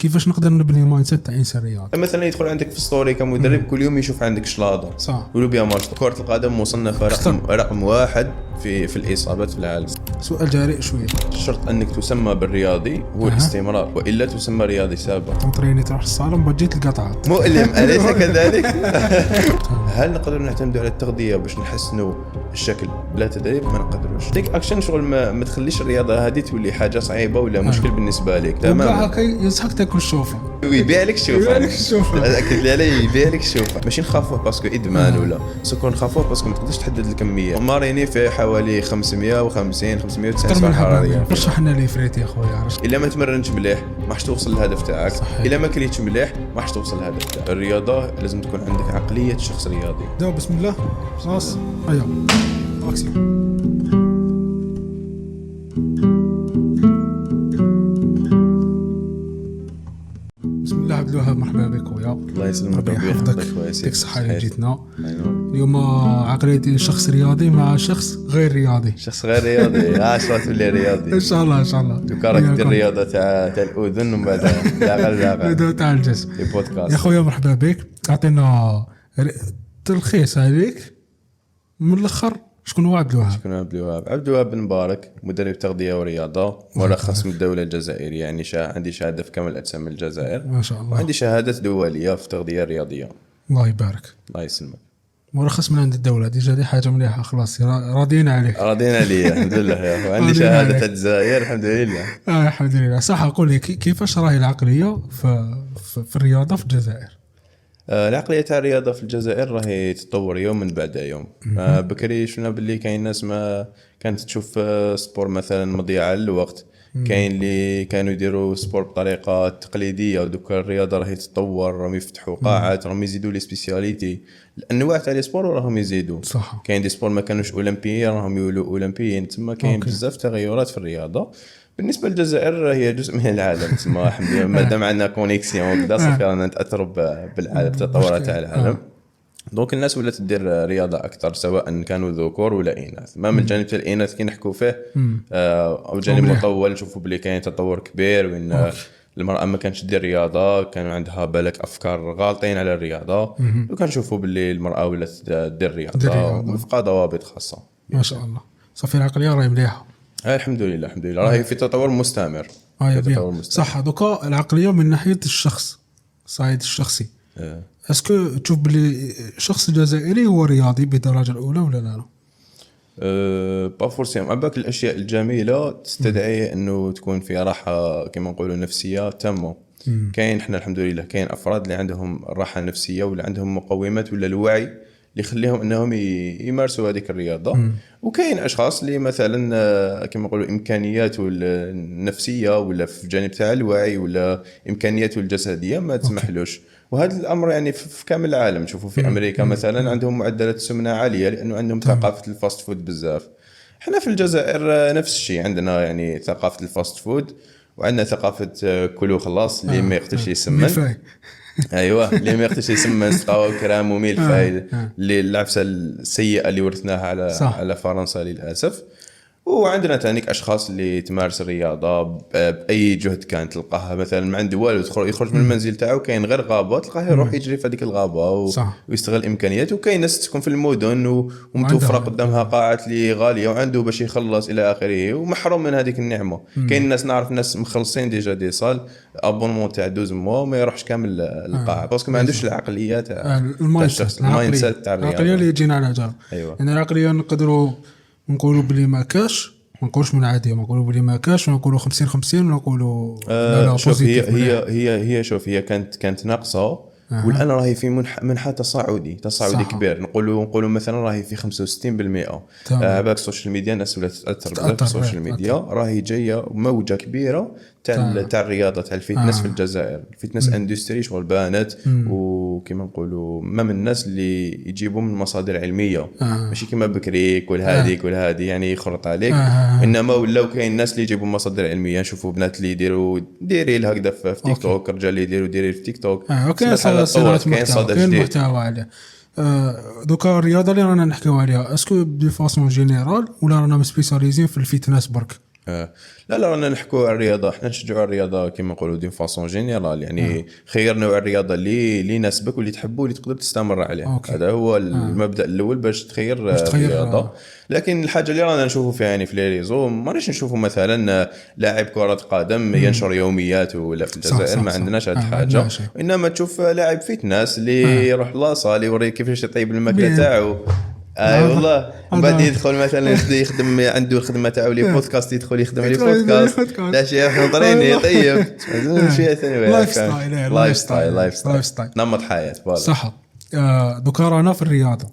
كيفاش نقدر نبني مايند سيت تاع انسان رياضي. مثلا يدخل عندك في ستوري كمدرب كل يوم يشوف عندك شلاضه صح. يقولوا بها ماتش كرة القدم مصنفة رقم واحد في الإصابات في العالم. سؤال جارئ شويه، الشرط أنك تسمى بالرياضي هو الاستمرار، وإلا تسمى رياضي سابق. تنطريني تروح الصالون بجيت القطعات مؤلم أليس كذلك؟ هل نقدر نعتمد على التغذية باش نحسنوا الشكل بلا تدريب؟ ما نقدروش. ديك أكشن شغل ما تخليش الرياضة هذه تولي حاجة صعيبة ولا مشكل بالنسبة لك. تمام. يزهق تاكل الشوفه ويبيع لك شوفه. أكد لي عليه يبيع لك شوفه. ماشي نخافوه باسكو إدمان ولا سكون نخافوه باسكو ما تقدرش تحدد الكمية. ماريني في حوالي 550 590 سعر حرارية. رشح لنا لي فريت يا خويا. إلا ما تمرنش مليح ما حش توصل للهدف تاعك. إلا ما كليتش مليح ما حش توصل للهدف تاعك. الرياضة لازم تكون عندك عقلية شخص رياضي. داو بسم الله خلاص. أيوة أكسيون. بسم الله عبد الوهاب، مرحبا بك خويا. الله يسلمك ربي يحفظك يعطيك الصحة اللي جيتنا. أيوة. اليوم عقلية شخص رياضي مع شخص غير رياضي. شخص غير رياضي عاشرات اللي رياضي إن شاء الله إن شاء الله. تكارك دير الرياضة تاع الأذن ومن بعد لا تاع الجسم. البودكاست. يا خويا مرحبا بك. أعطينا تلخيص عليك من الأخر. شكون هو عبد الوهاب؟ عبد الوهاب بن مبارك، مدرب تغذية ورياضة، مرخص من الدولة الجزائرية، يعني عندي شهادة في كامل الأجسام من الجزائر ما شاء الله. وعندي شهادة دولية في التغذية الرياضية. الله يبارك. الله يسلمك. مرخص من عند الدولة دي حاجة مليحة. خلاص راضيين عليك. راضيين عليا الحمد لله يا أخو. عندي شهادة الجزائر الحمد لله. الحمد لله. صح. أقول لي كيفاش راهي العقلية في الرياضة في الجزائر؟ العقلية تاع الرياضة في الجزائر راهي تتطور يوم من بعد يوم. بكري شفنا باللي كاين ناس ما كانت تشوف سبور مثلا مضيعة للوقت، كاين اللي كانوا يديروا سبور بطريقة تقليدية، ودوك الرياضة راهي تتطور، راهم يفتحوا قاعات، راهم يزيدوا لي سبيسياليتي، الانواع تاع لي سبور راهم يزيدوا. صح. كاين دي سبور ما كانوش اولمبيين راهم يولوا اولمبيين. تما كاين بزاف تغيرات في الرياضة. بالنسبه للجزائر هي جزء من العالم، تسمى الحمد لله مادام عندنا كونيكسيون وكذا صافي رانا نتاثروا بالعالم التطورات تاع العالم. دونك الناس ولات تدير رياضه اكثر، سواء كانوا ذكور ولا اناث. ما من الجانب تاع الاناث كي نحكوا فيه او جانب مطول نشوفوا بلي كاين تطور كبير، وان المراه ما كانتش تدير رياضه، كانوا عندها بالك افكار غالطين على الرياضه، وكنشوفوا باللي المراه ولات تدير رياضه وفق ضوابط خاصه. ما شاء الله. صافي العقليه راهي مليحه. الحمد لله الحمد لله راهي في تطور مستمر. صح. دوكا العقليه من ناحيه الشخص الصعيد الشخصي، اسكو تشوف بلي الشخص الجزائري هو رياضي بالدرجه الاولى ولا لا؟ با فورسيم. عباك الاشياء الجميله تستدعي انه تكون في راحه كما نقولوا نفسيه تامه. كاين احنا الحمد لله كاين افراد اللي عندهم الراحه النفسيه ولا عندهم مقومات ولا الوعي اللي يخليهم انهم يمارسوا هذيك الرياضه. وكاين اشخاص اللي مثلا كما نقولوا امكانيات النفسيه ولا في جانب تاع الوعي ولا امكانياته الجسديه ما تسمحلوش. وهذا الامر يعني في كامل العالم. نشوفوا في امريكا مثلا عندهم معدلات السمنه عاليه لانه عندهم ثقافه الفاست فود بزاف. احنا في الجزائر نفس الشيء، عندنا يعني ثقافه الفاست فود وعندنا ثقافه كلو خلاص اللي ما يقدرش يسمن. ايوه اللي ما يقدرش يسمن سقاو كرام وميلفاي اللي العفسه السيئه اللي ورثناها على فرنسا للاسف. وعندنا تانيك اشخاص اللي تمارس الرياضه باي جهد كانت، تلقاها مثلا ما عنده والو يخرج من المنزل تاعو كاين غير غابه، تلقاه يروح يجري في هذيك الغابه ويستغل امكانياته. وكاين ناس تكون في المدن ومتوفره قدامها قاعات اللي غاليه وعنده باش يخلص الى اخره ومحروم من هذيك النعمه. كاين ناس نعرف ناس مخلصين ديجا دي صال ابونمون تاع 12 موا ما يروحش كامل القاعه باسكو ما عندوش العقليه تاع المايند سيت تاع الرياضه. العقليه اللي يجينا على جال. أيوة. يعني العقليه نقدروا نقولوا بلي ما كاش، ما نقولش من عاديه، ما نقولوا بلي ما كاش، ونقولوا 50-50، ونقولوا لا شوف هي شوف هي كانت ناقصه. والان راهي في منحى تصاعدي كبير. نقولوا مثلا راهي في 65%. باك السوشيال ميديا الناس ولات تاثر بزاف. السوشيال ميديا راهي جايه موجه كبيره تاع الرياضه تاع الفيتنس في الجزائر. الفيتنس اندستري شغل بانت وكما نقولوا ما من الناس اللي يجيبوا من مصادر علميه ماشي كما بكري كل هذه يعني يخرط عليك. انما ولاو كاين الناس اللي يجيبوا مصادر علميه. نشوفوا بنات اللي يديروا ديري هكذا في تيك توك، رجال اللي يديروا ديري في تيك توك. كاين صدى محتوى عليه. دوكا الرياضه اللي رانا نحكيو عليها اسكو دي فاصون جينيرال ولا رانا سبيسياليزين في الفيتنس برك؟ لا رانا نحكوا على الرياضه، احنا نشجعوا الرياضه كما نقولوا دي فاسون جينيرال، يعني خير نوع الرياضه اللي يناسبك واللي تحبه واللي تقدر تستمر عليه. هذا هو المبدا الاول باش تخير الرياضه. لكن الحاجه اللي رانا نشوفوا فيها يعني في لي ريزو، ما راناش نشوفوا مثلا لاعب كره قدم ينشر يومياته، ولا في الجزائر ما عندناش هذه الحاجه، انما تشوف لاعب فيتنس اللي يروح لاصال يوريك كيفاش يطيب الماكله تاعو. والله بعد يدخل مثلا يخدم عنده الخدمه تاعو لي بودكاست، يدخل يخدم لي بودكاست لا شيء نظريني طيب شيء ثاني لايف ستايل نمط حياه. صح. دوكا رانا في الرياضه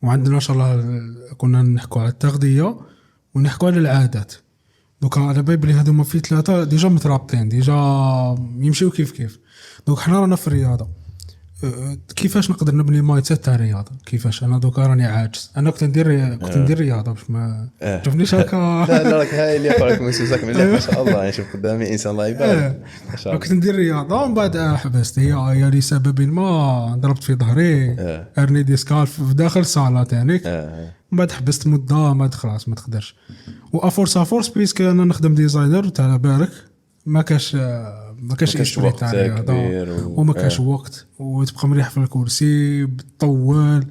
وعندنا ان شاء الله كنا نحكوا على التغذيه ونحكوا على العادات. دوكا على بالي هذوما في ثلاثه ديجا مترابطين ديجا يمشيو كيف. دوك حنا رانا في الرياضه، كيفاش نقدر نبني مايند سيت تاع الرياضه؟ كيفاش انا دوكا راني عاجز، انا كنت ندير رياضه باش ما تشوفنيش هكا. لا راك هاي اللي يقراك مسوسك مليح ما شاء الله، نشوف قدامي انسان الله يبارك ما شاء الله. كنت ندير رياضه ومن بعد حبست، هي لسبب ما ضربت في ظهري ارني ديسكال في داخل صاله تانيك، من بعد حبست مده ما خلاص ما تقدرش. وافورس بيسك انا نخدم ديزاينر تاع بالك ما كاش وقت تاع الرياضه وما كاش وقت، وتبقى مريح في الكرسي بتطول.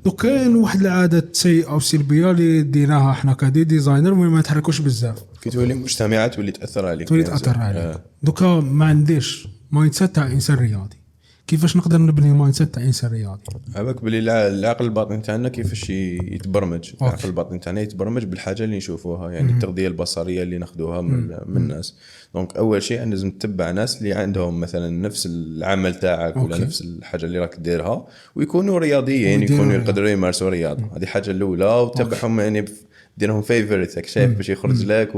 دوك كاين واحد العاده سيئه او سلبيه اللي ديناها احنا كدي ديزاينر وما نتحركوش بزاف، كتولي مجتمعات واللي تاثر عليك دوكا ما عنديش مايند سيت تاع انسان رياضي. كيفاش نقدر نبني مايند سيت تاع انسان رياضي؟ عباك بلي العقل الباطن تاعنا كيفاش يتبرمج. العقل الباطن تاعنا يتبرمج بالحاجه اللي نشوفوها، يعني التغذيه البصريه اللي ناخذوها من الناس. دونك اول شيء لازم نتبع ناس اللي عندهم مثلا نفس العمل تاعك ولا نفس الحاجه اللي راك ديرها، ويكونوا رياضيين، يكونوا يقدروا يمارسوا رياضه. هذه حاجه الاولى، وتتبعهم يعني ديرهم فيفوريت شايف باش يخرج لك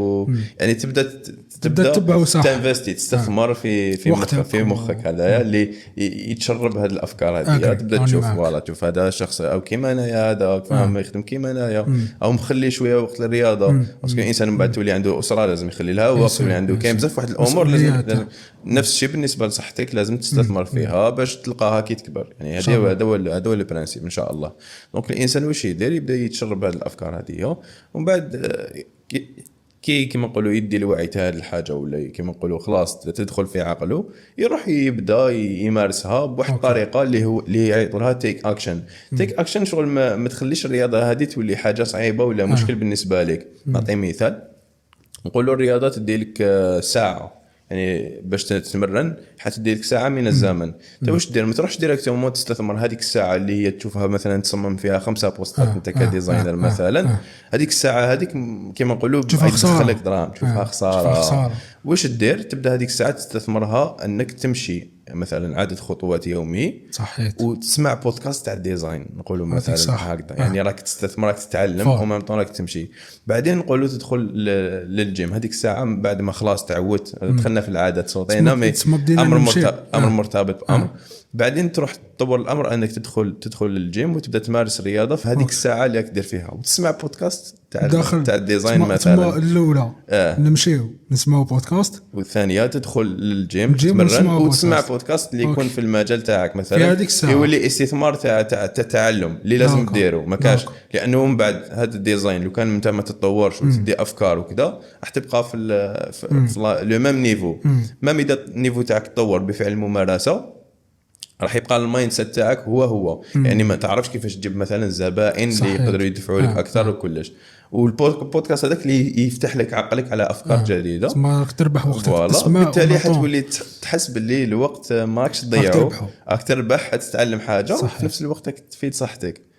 يعني تبدا تتبعه صح، تنفستي تستثمر في مخك هذا اللي يتشرب هذه الافكار هذه. تبدا تشوف والله تشوف هذا الشخص او كيما انايا، هذا فاهم يخدم كيما انايا، او مخلي شويه وقت للرياضه، باسكو الانسان من بعد تولي عنده اسره لازم يخلي لها وقت، تولي عنده كاين بزاف واحد الامور لازم نفس الشيء بالنسبه لصحتك لازم تستثمر فيها باش تلقاها كي تكبر. يعني هذا هو البرانسيب ان شاء الله. دونك الانسان واش يدير؟ يبدا يتشرب هذه الافكار هذه، ومن بعد كما نقولوا يدي الوعي تاع هذه الحاجه، ولا كما نقولوا خلاص تدخل في عقله، يروح يبدا يمارسها بواحد الطريقه اللي يعيطوا لها تيك اكشن. شغل ما تخليش الرياضه هذه تولي حاجه صعيبه ولا مشكل بالنسبه لك. نعطي مثال، نقولوا الرياضه تدي لك ساعه، يعني باش تتمرن حتدي لك ساعه من الزمن. انت واش دير؟ ما تروحش ديريكتومون تستثمر هذيك الساعه اللي هي تشوفها مثلا تصمم فيها 5 بوستات انت كديزاينر مثلا. هذيك الساعه هذيك كما نقولوا تدخلك دراهم، تشوفها خساره. واش دير؟ تبدا هذيك الساعه تستثمرها انك تمشي مثلا عدد خطوات يومي، صحيح، وتسمع بودكاست تاع الديزاين نقولوا مثلا هكذا. يعني راك تستثمر، راك تتعلم ومام طون راك تمشي. بعدين نقولوا تدخل للجيم هذيك الساعه بعد ما خلاص تعودت، دخلنا في العادات صوتينا امر مرتبط بامر. بعدين تروح تطور الامر انك تدخل للجيم وتبدا تمارس رياضه في هذيك الساعه اللي راك دير فيها، وتسمع بودكاست تاع الديزاين مثلا. الاولى نمشيو نسمعوا بودكاست، والثانيه تدخل للجيم تتمرن وتسمع بودكاست اللي يكون في المجال تاعك مثلا، يولي استثمار تاع التعلم اللي لازم تديره. ما كاش لانه من بعد هذا الديزاين لو كان انت ما تتطورش وتدي افكار وكذا راح تبقى في لو ميم نيفو. ميم اذا النيفو تاعك تطور بفعل الممارسه راح يبقى المايند سيت تاعك هو يعني ما تعرفش كيفاش تجيب مثلا زبائن اللي يقدروا يدفعوا لك اكثر وكلش. والبودكاست هذاك اللي يفتح لك عقلك على افكار جديده، ما تربح وقتك تسمع، بالتالي حتولي تحس باللي الوقت ما راكش تضيعه، راك تربح، حتتعلم حاجه وفي نفس الوقت تفيد صحتك.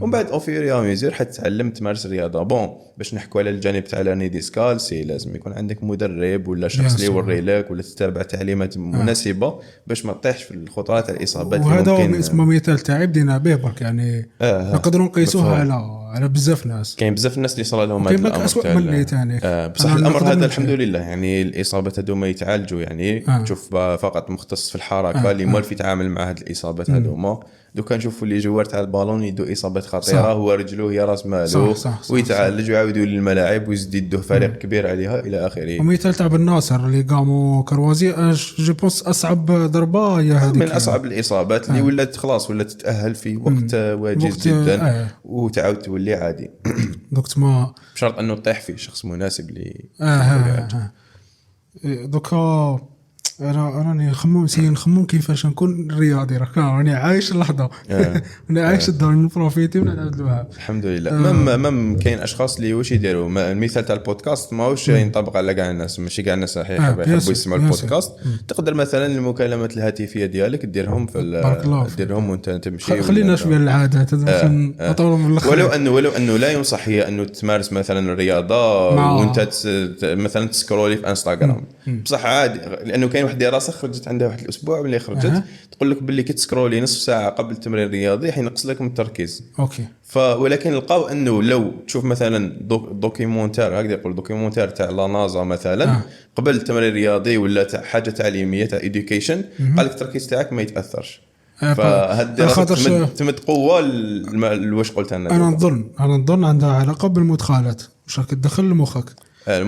ومن بعد اوفيريا ميزير حتتعلم تمارس رياضه. بون باش نحكوا على الجانب تاع لاني ديسكال، سي لازم يكون عندك مدرب ولا شخص اللي يوري لك ولا تتابع تعليمات مناسبه باش ما تطيحش في الخطرات الاصابات اللي ممكن. وهذا اسمه مثال تاع بدينا به برك، يعني نقدروا نقيسوها على بزاف ناس. كاين بزاف الناس اللي صار لهم هذا الامر اسوء من اللي ثاني. بصح الامر هذا الحمد لله يعني الاصابات هذوما يتعالجوا. يعني تشوف فقط مختص في الحركه اللي مول في يتعامل مع هذه الاصابات هذوما. دوكا نشوفوا اللي جوار تاع البالون يدو اصابات خطيره، هو رجله هي راس مالو، ويتعالج ويعاودوا للملاعب ويزيد يدوه فريق كبير عليها الى اخره. ومثال تاع بن ناصر اللي قاموا كروازي، جو بونس اصعب ضربه هي هذيك، من اصعب الاصابات اللي ولات خلاص ولا تتاهل في وقت واجز جدا وتعاود تولي عادي. دوك ما بشرط انه تطيح فيه شخص مناسب لي. دوكا انا راني نخمم كيفاش نكون رياضي. راك راني عايش اللحظه انا عايش الدور نبروفيتي من عبد الوهاب. الحمد لله. مم كاين اشخاص اللي واش يديروا المثال تاع البودكاست ماهوش ينطبق على كاع الناس، ماشي كاع الناس راح يحبوا يسمعوا البودكاست. تقدر مثلا المكالمات الهاتفيه ديالك ديرهم في ديرهم وانت تمشي. خلينا شويه العادات نطولوا من الاخر. ولو انه لا ينصح هي انه تمارس مثلا الرياضه وانت مثلا تسكرولي في انستغرام. بصح عادي، لانه كاين واحد دراسه خرجت عندها واحد الاسبوع ملي خرجت تقول لك باللي كي تسكرولي نصف ساعه قبل التمرين الرياضي حينقص لك من التركيز. اوكي. ولكن لقاو انه لو تشوف مثلا دوكيومونتير، هكذا يقول دوكيومونتير تاع لا نازا مثلا قبل التمرين الرياضي ولا تاع حاجه تعليميه تاع ايديوكيشن، قال لك التركيز تاعك ما يتاثرش. فهاد تمد قوه واش قلت انا نظن عندها علاقه بالمدخلات واش راك تدخل لمخك.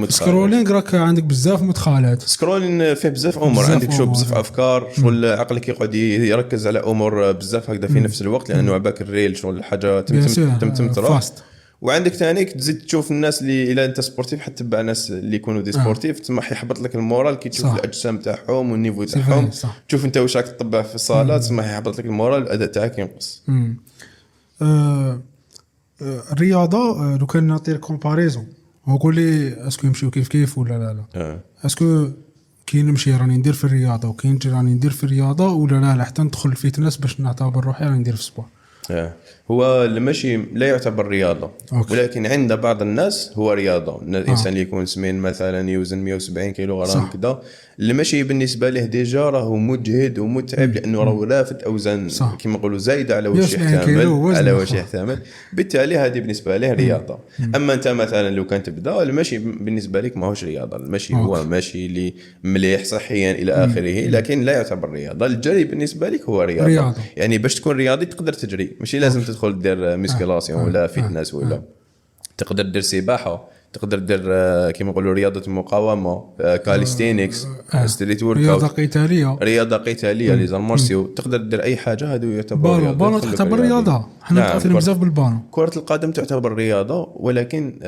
سكرولينغ راك عندك بزاف مدخلات. سكرولين فيه بزاف امور، عندك شوف بزاف افكار، شغل عقلك يقعد يركز على امور بزاف هكذا في نفس الوقت، لانه عباك الريل شغل حاجه تم تروح. وعندك ثاني تزيد تشوف الناس اللي الا انت سبورتيف حتى تبع ناس اللي يكونوا دي سبورتيف تما يحبط لك المورال كي تشوف الاجسام تاعهم والنيفو تاعهم. تشوف انت واش راك تطبع في الصالات تما يحبط لك المورال، الاداء تاعك ينقص. الرياضه لو كان نعطي كومباريزون وقول لي اسكو يمشيو كيف ولا لا. اسكو كي نمشي راني ندير في الرياضه وكاين راني ندير في الرياضه ولا لا حتى ندخل الفيتنس باش نعتبر روحي راني ندير في سبور. هو المشي لا يعتبر رياضة. ولكن عند بعض الناس هو رياضة. الإنسان يكون سمين مثلا يوزن 170 كيلوغرام كذا، المشي بالنسبة له ديجا راهو مجهد ومتعب لأنه راهو لافت أوزان كما نقولوا زايدة على واش يحتمل بالتالي هذه بالنسبة له رياضة. أما أنت مثلا لو كنت تبدأ المشي بالنسبة لك ماهوش رياضة. المشي هو ماشي اللي مليح صحيا إلى آخره، لكن لا يعتبر رياضة. الجري بالنسبة لك هو رياضة. يعني باش تكون رياضي تقدر تجري، ماشي لازم تدخل دير ميسكيلاسيون ولا فيتنس ولا تقدر دير سباحه، تقدر دير كيما نقولوا رياضه المقاومه، كاليستينكس، ستريت ورك، رياضه قتاليه لي زالمارسيو، تقدر دير اي حاجه. هذو يعتبر رياضه. بالون تعتبر رياضه. احنا نتاثر بزاف بالبالون. كره القدم تعتبر رياضه، ولكن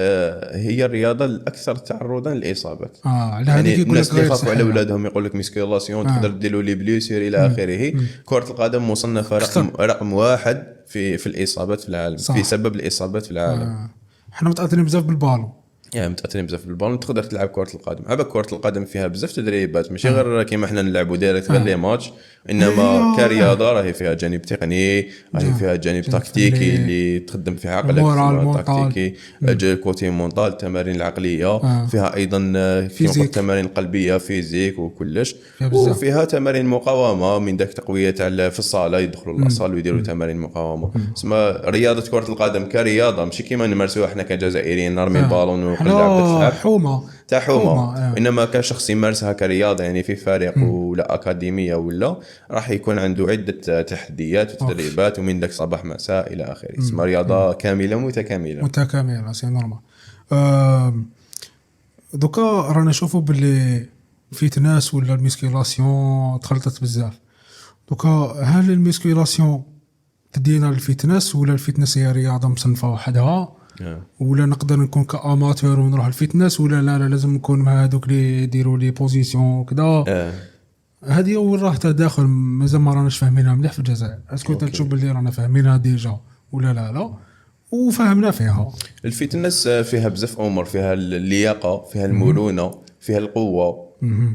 هي الرياضه الاكثر تعرضا للاصابات. يعني الناس اللي يخافوا على اولادهم يقول لك ميسكيلاسيون تقدر ديروا لي بليسير الى اخره. كره القدم مصنفه رقم واحد في الاصابات في العالم، في سبب الاصابات في العالم. احنا متاثرين بزاف بالبالون. متأثرين بزاف بالبالون. تقدر تلعب كرة القدم. عبا كرة القدم فيها بزاف تدريبات، ماشي غير كيما احنا نلعبوا دايركت غير لي ماتش، انما كرياضه راهي فيها جانب تقني، راهي فيها جانب تكتيكي اللي تخدم فيه عقلك، تكتيكي كوتي مونطال، التمارين العقليه فيها ايضا في التمارين القلبيه فيزيك وكلش، وفيها تمارين مقاومه من داك تقويه تاع في الصاله يدخلوا الاصال ويديروا تمارين مقاومه. اسمها رياضه كرة القدم كرياضه، ماشي كيما نمارسوها احنا كجزائريين نرمي البالون وكنلعب حومه تاع حومه. انما كشخص يمارسها كرياضه يعني في فريق ولا اكاديميه ولا راح يكون عنده عده تحديات وتدريبات ومن داك صباح مساء الى اخره. اسمها رياضه كامله متكامله سي نورمال. دوكا رانا نشوفوا باللي فيتنس ولا الميسكيلاسيون تخلطت بزاف. دوكا هل الميسكيلاسيون تدينا للفيتنس ولا الفيتنس هي رياضه مصنفه وحدها؟ ولا نقدر نكون كاماتور ونروح الفيتنس ولا لا لازم نكون مع هذوك اللي يديروا لي بوزيسيون كذا؟ هذه اول راه تداخل مازال ما راناش فاهمينها مليح في الجزائر. اسكو تشوف باللي رانا فاهمينها ديجا ولا لا وفهمنا فيها؟ الفيتنس فيها بزاف امور، فيها اللياقه، فيها المرونه، فيها القوه،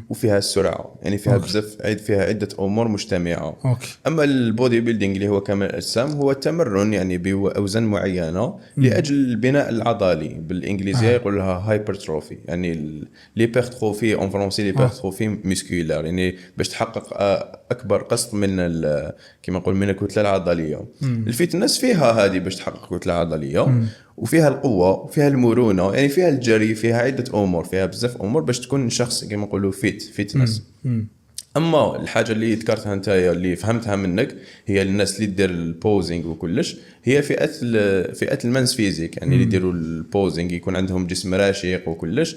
وفيها السرعه، يعني فيها بزاف فيها عده امور مجتمعه. اما البودي بيلدينغ اللي هو كمال الاجسام هو التمرن يعني باوزان معينه لاجل البناء العضلي، بالانجليزيه يقول لها هايبرتروفي، يعني ليبرتروفي اون فرونسي ليبرتروفي ميسكولار، يعني باش تحقق اكبر قسط من كما نقول من الكتله العضليه. الفيتنس فيها هذه باش تحقق كتله عضليه، وفيها القوه وفيها المرونه، يعني فيها الجري، فيها عده امور، فيها بزاف امور باش تكون شخص كما نقولوا فيتنس. اما الحاجه اللي ذكرتها انت اللي فهمتها منك هي الناس اللي دير البوزينغ وكلش، هي فئه المانس فيزيك، يعني اللي يديروا البوزينغ يكون عندهم جسم راشق وكلش.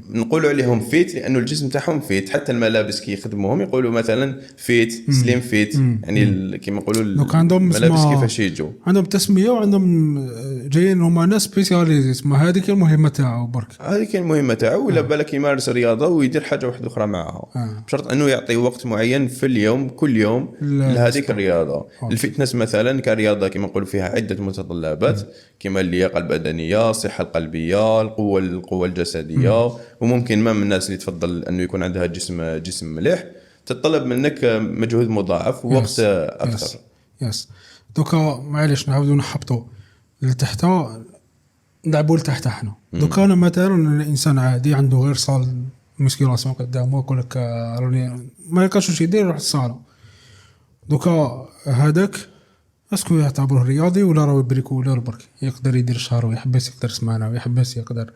نقولوا عليهم فيت لانه الجسم تاعهم فيت، حتى الملابس كي يخدموهم يقولوا مثلا فيت سليم فيت، يعني كيما نقولوا الملابس كيفاش يجوا عندهم تسميه وعندهم جايين هما ناس سبيسياليزي، ما هذيك المهمه تاعو برك، هذيك المهمه تاعو، ولا بالك يمارس رياضه ويدير حاجه واحده اخرى معها بشرط انه يعطي وقت معين في اليوم كل يوم لهذيك الرياضه. الفتنس مثلا كرياضه كما نقولوا فيها عده متطلبات كما اللياقه البدنيه، الصحه القلبيه، القوه الجسديه، وممكن ما من الناس اللي تفضل انه يكون عندها جسم مليح، تتطلب منك مجهود مضاعف ووقت اكثر. يس دوكا معليش نعاودوا نحبطوا لتحت، نلعبوا لتحت احنا. دوكا انا مثلا الانسان عادي عنده غير صال مسكيلاسيون قدامه، يقول لك راني ما يلقاش واش يدير يروح للصاله. دوكا هذاك اسكو يعتبره رياضي ولا راه بريكولور برك؟ يقدر يدير شهر ويحبس، يقدر سمانه ويحبس، يقدر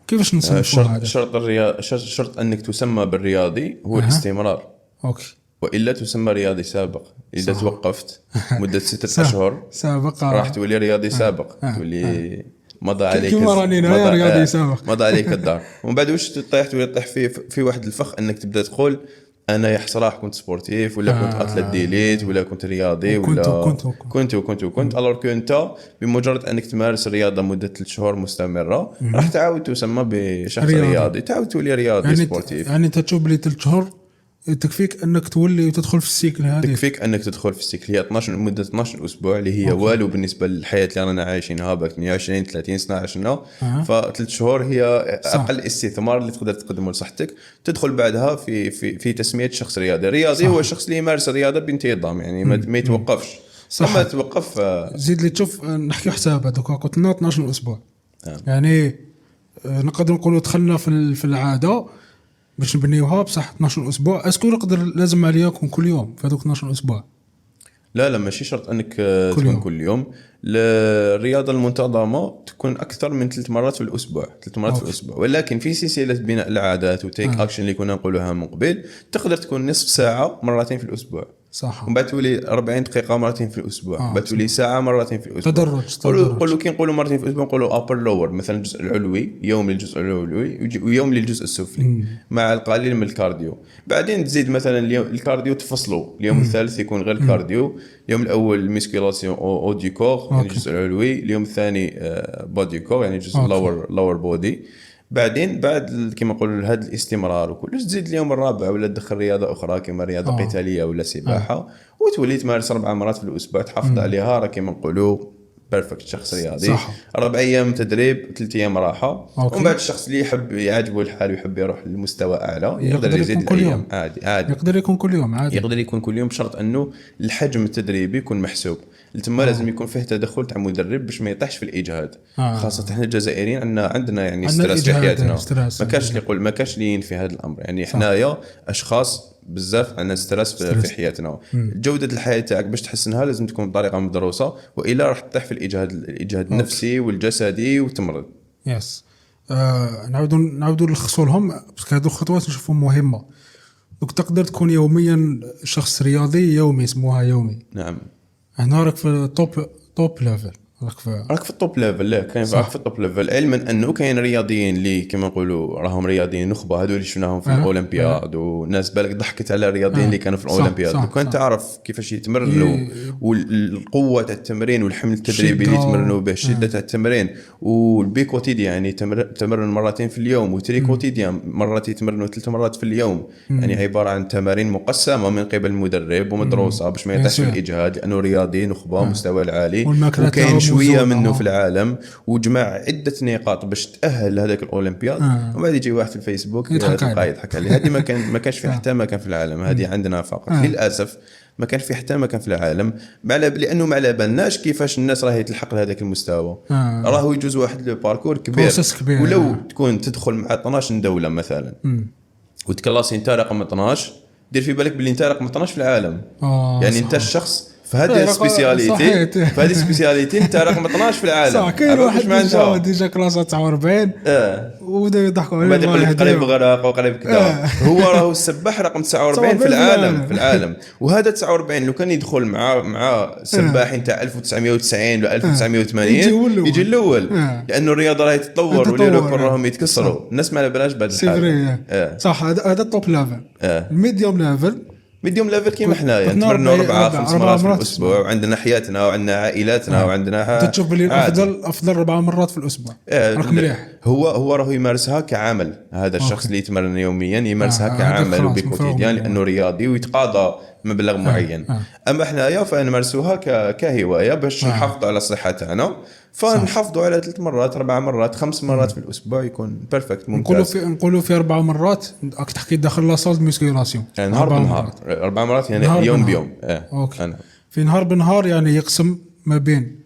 كيفاش نصنفوا هذا؟ شرط انك تسمى بالرياضي هو الاستمرار. اوكي. والا تسمى رياضي سابق. اذا توقفت مده 6 اشهر سابق راح تولي رياضي سابق، تولي مضى عليك رياضي سابق، مضى عليك الدار. ومن بعد واش تولي تطيح في واحد الفخ انك تبدا تقول انا يا حصراح كنت سبورتيف ولا كنت اتلت ديليت ولا كنت رياضي ولا كنت الور كنت بمجرد انك تمارس الرياضه مده 3 شهور مستمره راح تعاود تسمى بشخص رياضي، تعاود تولي رياضي يعني سبورتيف. يعني انت تشوف لي 3 شهور تكفيك انك تولي وتدخل في السيكل هذا، تكفيك انك تدخل في السيكل. هي 12 مده 12 اسبوع اللي هي والو بالنسبه للحياه اللي رانا عايشينها باك 120 30 سنه عشنا. ف3 شهور هي اقل استثمار اللي تقدر تقدمه لصحتك. تدخل بعدها في تسميه شخص رياضي. رياضي هو الشخص اللي يمارس الرياضه بانتظام، يعني ما يتوقفش. لما توقف زيد لي تشوف نحكي حسابات دوكا قلت لنا 12 اسبوع يعني نقدر نقولوا دخلنا في العاده باش نبنيوها بصح 12 اسبوع. اسكو نقدر لازم عليا يكون كل يوم في هذوك 12 اسبوع؟ لا ماشي شرط انك تكون كل يوم. الرياضه المنتظمه تكون اكثر من 3 مرات في الاسبوع، 3 مرات في الاسبوع. ولكن في سلسله بناء العادات وتيك اكشن اللي كنا نقولوها من قبل تقدر تكون نصف ساعه مرتين في الاسبوع، صح. ومن بعد تولي 40 دقيقه مرتين في الاسبوع، بعد تولي ساعه مرتين في الاسبوع. تدرج. كي نقولوا مرتين في الاسبوع نقولوا ابر لور، مثلا الجزء العلوي يوم للجزء العلوي ويوم للجزء السفلي مع القليل من الكارديو. بعدين تزيد مثلا الكارديو تفصلوا، اليوم الثالث يكون غير الكارديو. اليوم الاول الميسكيلاسيون او دي كور يعني الجزء العلوي، اليوم الثاني بودي كور يعني الجزء لور بودي. بعدين بعد كما نقولوا هذا الاستمرار وكلش تزيد اليوم الرابع ولا تدخل رياضه اخرى كما رياضه قتاليه ولا سباحه وتولي تمارس 4 مرات في الاسبوع تحافظ عليها. راه كما نقولوا بيرفكت شخص رياضي. صح. 4 ايام تدريب 3 ايام راحه. ومن بعد الشخص اللي يحب يعجبه الحال ويحب يروح لمستوى اعلى يقدر يزيد الايام عادي. يقدر يكون كل يوم عادي، يقدر يكون كل يوم بشرط انه الحجم التدريبي يكون محسوب. لتما لازم يكون فيه تدخل تاع مدرب باش ما يطيحش في الاجهاد. خاصه احنا الجزائريين عندنا يعني ستريس في حياتنا، ما كاش اللي يقول ما كاش لين في هذا الامر. يعني حنايا اشخاص بزاف عندنا ستريس في حياتنا. جوده الحياه تاعك باش تحسنها لازم تكون بطريقه مدروسه، والا راح تطيح في الاجهاد النفسي والجسدي وتمرض. يس نعاودوا نلخصوا لهم باسكو هذو الخطوات نشوفهم مهمه. دونك تقدر تكون يوميا شخص رياضي يومي، اسمها يومي. نعم. هنا راك في توب ليفل، راك في التوب ليفل. لا كاين راك في التوب ليفل، علما انه كاين رياضيين اللي كما نقولوا راهم رياضيين نخبه، هذول اللي شفناهم في الاولمبياد والناس بالك ضحكت على الرياضيين اللي كانوا في الاولمبياد. وكان تعرف كيفاش يتمرنوا والقوه تاع التمرين والحمل التدريبي اللي يتمرنوا به، شده تاع التمرين والبي كوتيديان يعني تمرن مرتين في اليوم، وتري كوتيديان مرات يتمرنوا 3 مرات في اليوم. يعني عباره عن تمارين مقسمه من قبل المدرب ومدروسه باش ما يطيحش في الاجهاد، لانه رياضي نخبه مستوى العالي وكاين شويه منه في العالم وجمع عده نقاط باش تاهل لهذاك الاولمبياد. وبعد يجي واحد في الفيسبوك يضحك عليه. هذه ما كانش في حتى مكان في العالم، هذه عندنا فقط. للاسف ما كان في حتى مكان في العالم لانه ما على بالناش كيفاش الناس راهي تلحق لهذاك المستوى. راهو يجوز واحد لو باركور كبير. ولو تكون تدخل مع 12 دوله مثلا وتكلاسي انت رقم 12، دير في بالك باللي انت رقم 12 في العالم. يعني انت الشخص فهذه سبيسياليتي، فهذه سبيسياليتي انت رقم 12 في العالم. صح. كاين واحد ديجا كلاسه 49 وبداو يضحكوا عليه، بعد يقول لك قريب غرق وقريب كذا. هو راهو السباح رقم 49 في العالم. وهذا 49 لو كان يدخل مع سباحين تاع 1990 ولا 1980 يجي الاول، لانه الرياضه راهي تتطور والرياضه راهم يتكسروا. الناس ما على بالهاش بعد الحاجه. صح. هذا التوب ليفل. الميديوم ليفل كيما حنايا نتمرنوا 4-5 مرات في الاسبوع، وعندنا حياتنا وعندنا عائلاتنا وعندنا تشوف بلي افضل 4 مرات في الاسبوع. راك مليح. هو راهو يمارسها كعمل. هذا الشخص اللي يتمرن يوميا يمارسها كعمل وبكوتيديان، لانه رياضي ويتقاضى مبلغ معين. اما حنايا فنمارسوها كهوايه باش نحافظوا على الصحه تاعنا، فنحافظوا على 3 مرات 4 مرات 5 مرات في الاسبوع يكون بيرفكت ممتاز. نقولوا في 4 مرات راك تحكي داخل لاصال ميسكيلاسيون، يعني نهار بنهار 4 مرات يعني يوم بيوم. اوكي. في نهار بنهار يعني يقسم ما بين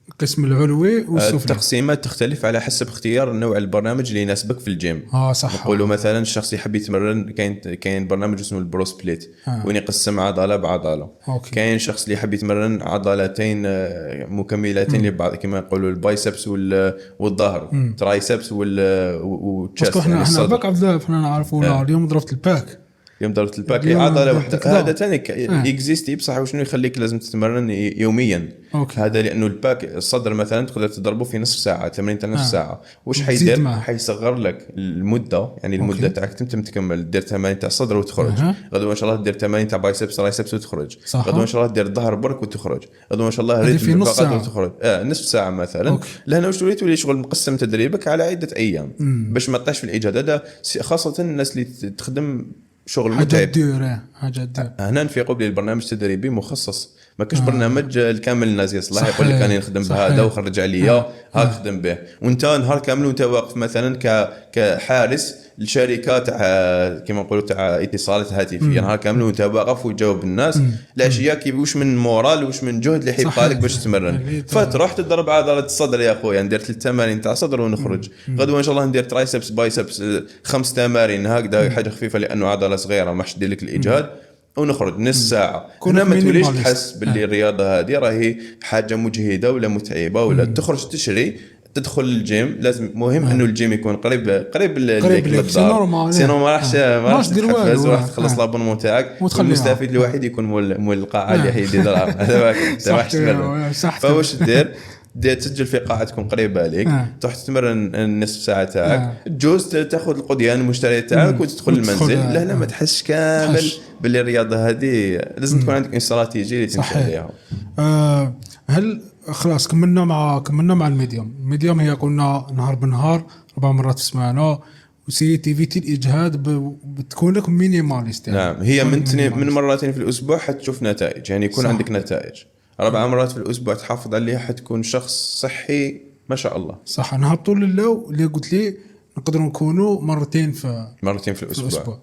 القسم العلوي والسفلي. التقسيمات تختلف على حسب اختيار نوع البرنامج اللي يناسبك في الجيم. صح. نقولوا مثلا الشخص يحب يتمرن، كاين برنامج اسمه البرو سبليت وين يقسم عضله بعضله. كاين شخص اللي يحب يتمرن عضلتين مكملتين لبعض كما يقولوا البايسبس والظهر، ترايسبس والتشست. احنا باك عبد الله احنا نعرفوا اليوم ضربت الباك، يوم ضربت الباك عضله واحده. هذا ثاني اكزيستي بصح وشنو يخليك لازم تتمرن يوميا. هذا لانه الباك الصدر مثلا تقدر تضربه في نصف ساعه، تمرين نصف ساعه. واش حيدير؟ حيصغر لك المده، يعني المده تاعك تم تكمل دير تمارين تاع الصدر وتخرج. غدوه ان شاء الله دير تمارين تاع بايسبس رايسبس وتخرج. غدوه ان شاء الله دير الظهر برك وتخرج. غدوه ان شاء الله ريتم فقط وتخرج. نصف ساعه مثلا. لهنا واش تولي شغل مقسم تدريبك على عده ايام باش ما تطيحش في الاجهاد. هذا خاصه الناس اللي تخدم شغل متعب. حاجه دير. هنا نفيقوا بلي البرنامج التدريبي مخصص، ما كاش برنامج الكامل الناس يصلح يقول لك انا نخدم بهذا وخرج عليا هاك خدم به، وانت نهار كامل وانت واقف مثلا كحارس الشركه تاع كما نقولوا تاع اتصالات هاتفيه، نهار كامل وانت واقف وتجاوب الناس. العشيه كي واش من مورال واش من جهد اللي حيبقى لك باش تتمرن. فتروح تضرب عضله الصدر يا اخويا، ندير 3 تمارين تاع صدر ونخرج. غدوه ان شاء الله ندير ترايسبس بايسبس 5 تمارين هكذا، حاجه خفيفه لانه عضله صغيره ما حش دير لك الاجهاد، ونخرج نص ساعه. هنا ما توليش تحس باللي الرياضه هذه راهي حاجه مجهده ولا متعبه ولا تخرج تشري تدخل الجيم. لازم مهم انه الجيم يكون قريب للدار، سينو ما راحش تحفز وراح تخلص لابونمون تاعك والمستفيد الوحيد يكون مول القاعه اللي حيدير دراهم. هذا ما فواش دير تسجل في قاعه تكون قريبه عليك، تروح تتمرن النصف ساعه تاعك، تجوز تاخذ القضيان المشتري تاعك وتدخل المنزل. لا ما تحسش كامل باللي الرياضه هذه لازم تكون عندك استراتيجيه اللي تمشي عليها. هل خلاص كملنا مع الميديوم هي قلنا نهار بنهار 4 مرات في السمانه، وسيتيفيتي الاجهاد بتكون لك مينيماليست. نعم، هي من مرتين في الاسبوع حتشوف نتائج، يعني يكون عندك نتائج. 4 مرات في الاسبوع تحافظ عليها حتكون شخص صحي ما شاء الله. صح. نهبطوا لله اللي قلت لي نقدر نكونوا مرتين في الاسبوع.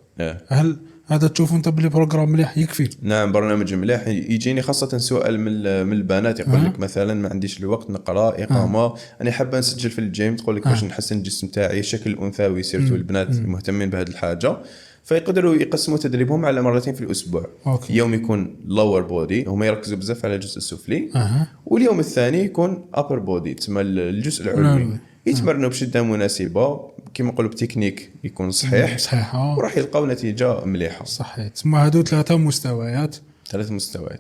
هل هذا تشوف انت بلي بروجرام مليح يكفي؟ نعم برنامج مليح. يجيني خاصه سؤال من البنات يقول لك مثلا ما عنديش الوقت نقرا اقامه، انا حابه نسجل في الجيم، تقول لك باش نحسن الجسم تاعي الشكل الانثوي سيرتو البنات مهتمين بهذه الحاجه، فيقدروا يقسموا تدريبهم على مرتين في الاسبوع. يوم يكون لور بودي، هم يركزوا بزاف على الجزء السفلي، واليوم الثاني يكون ابر بودي تسمى الجزء العلوي. يتمرنوا بشده مناسبه كما نقولوا بتكنيك يكون صحيح وراح يلقاو نتيجه مليحه. صحيح. تسمى هادو 3 مستويات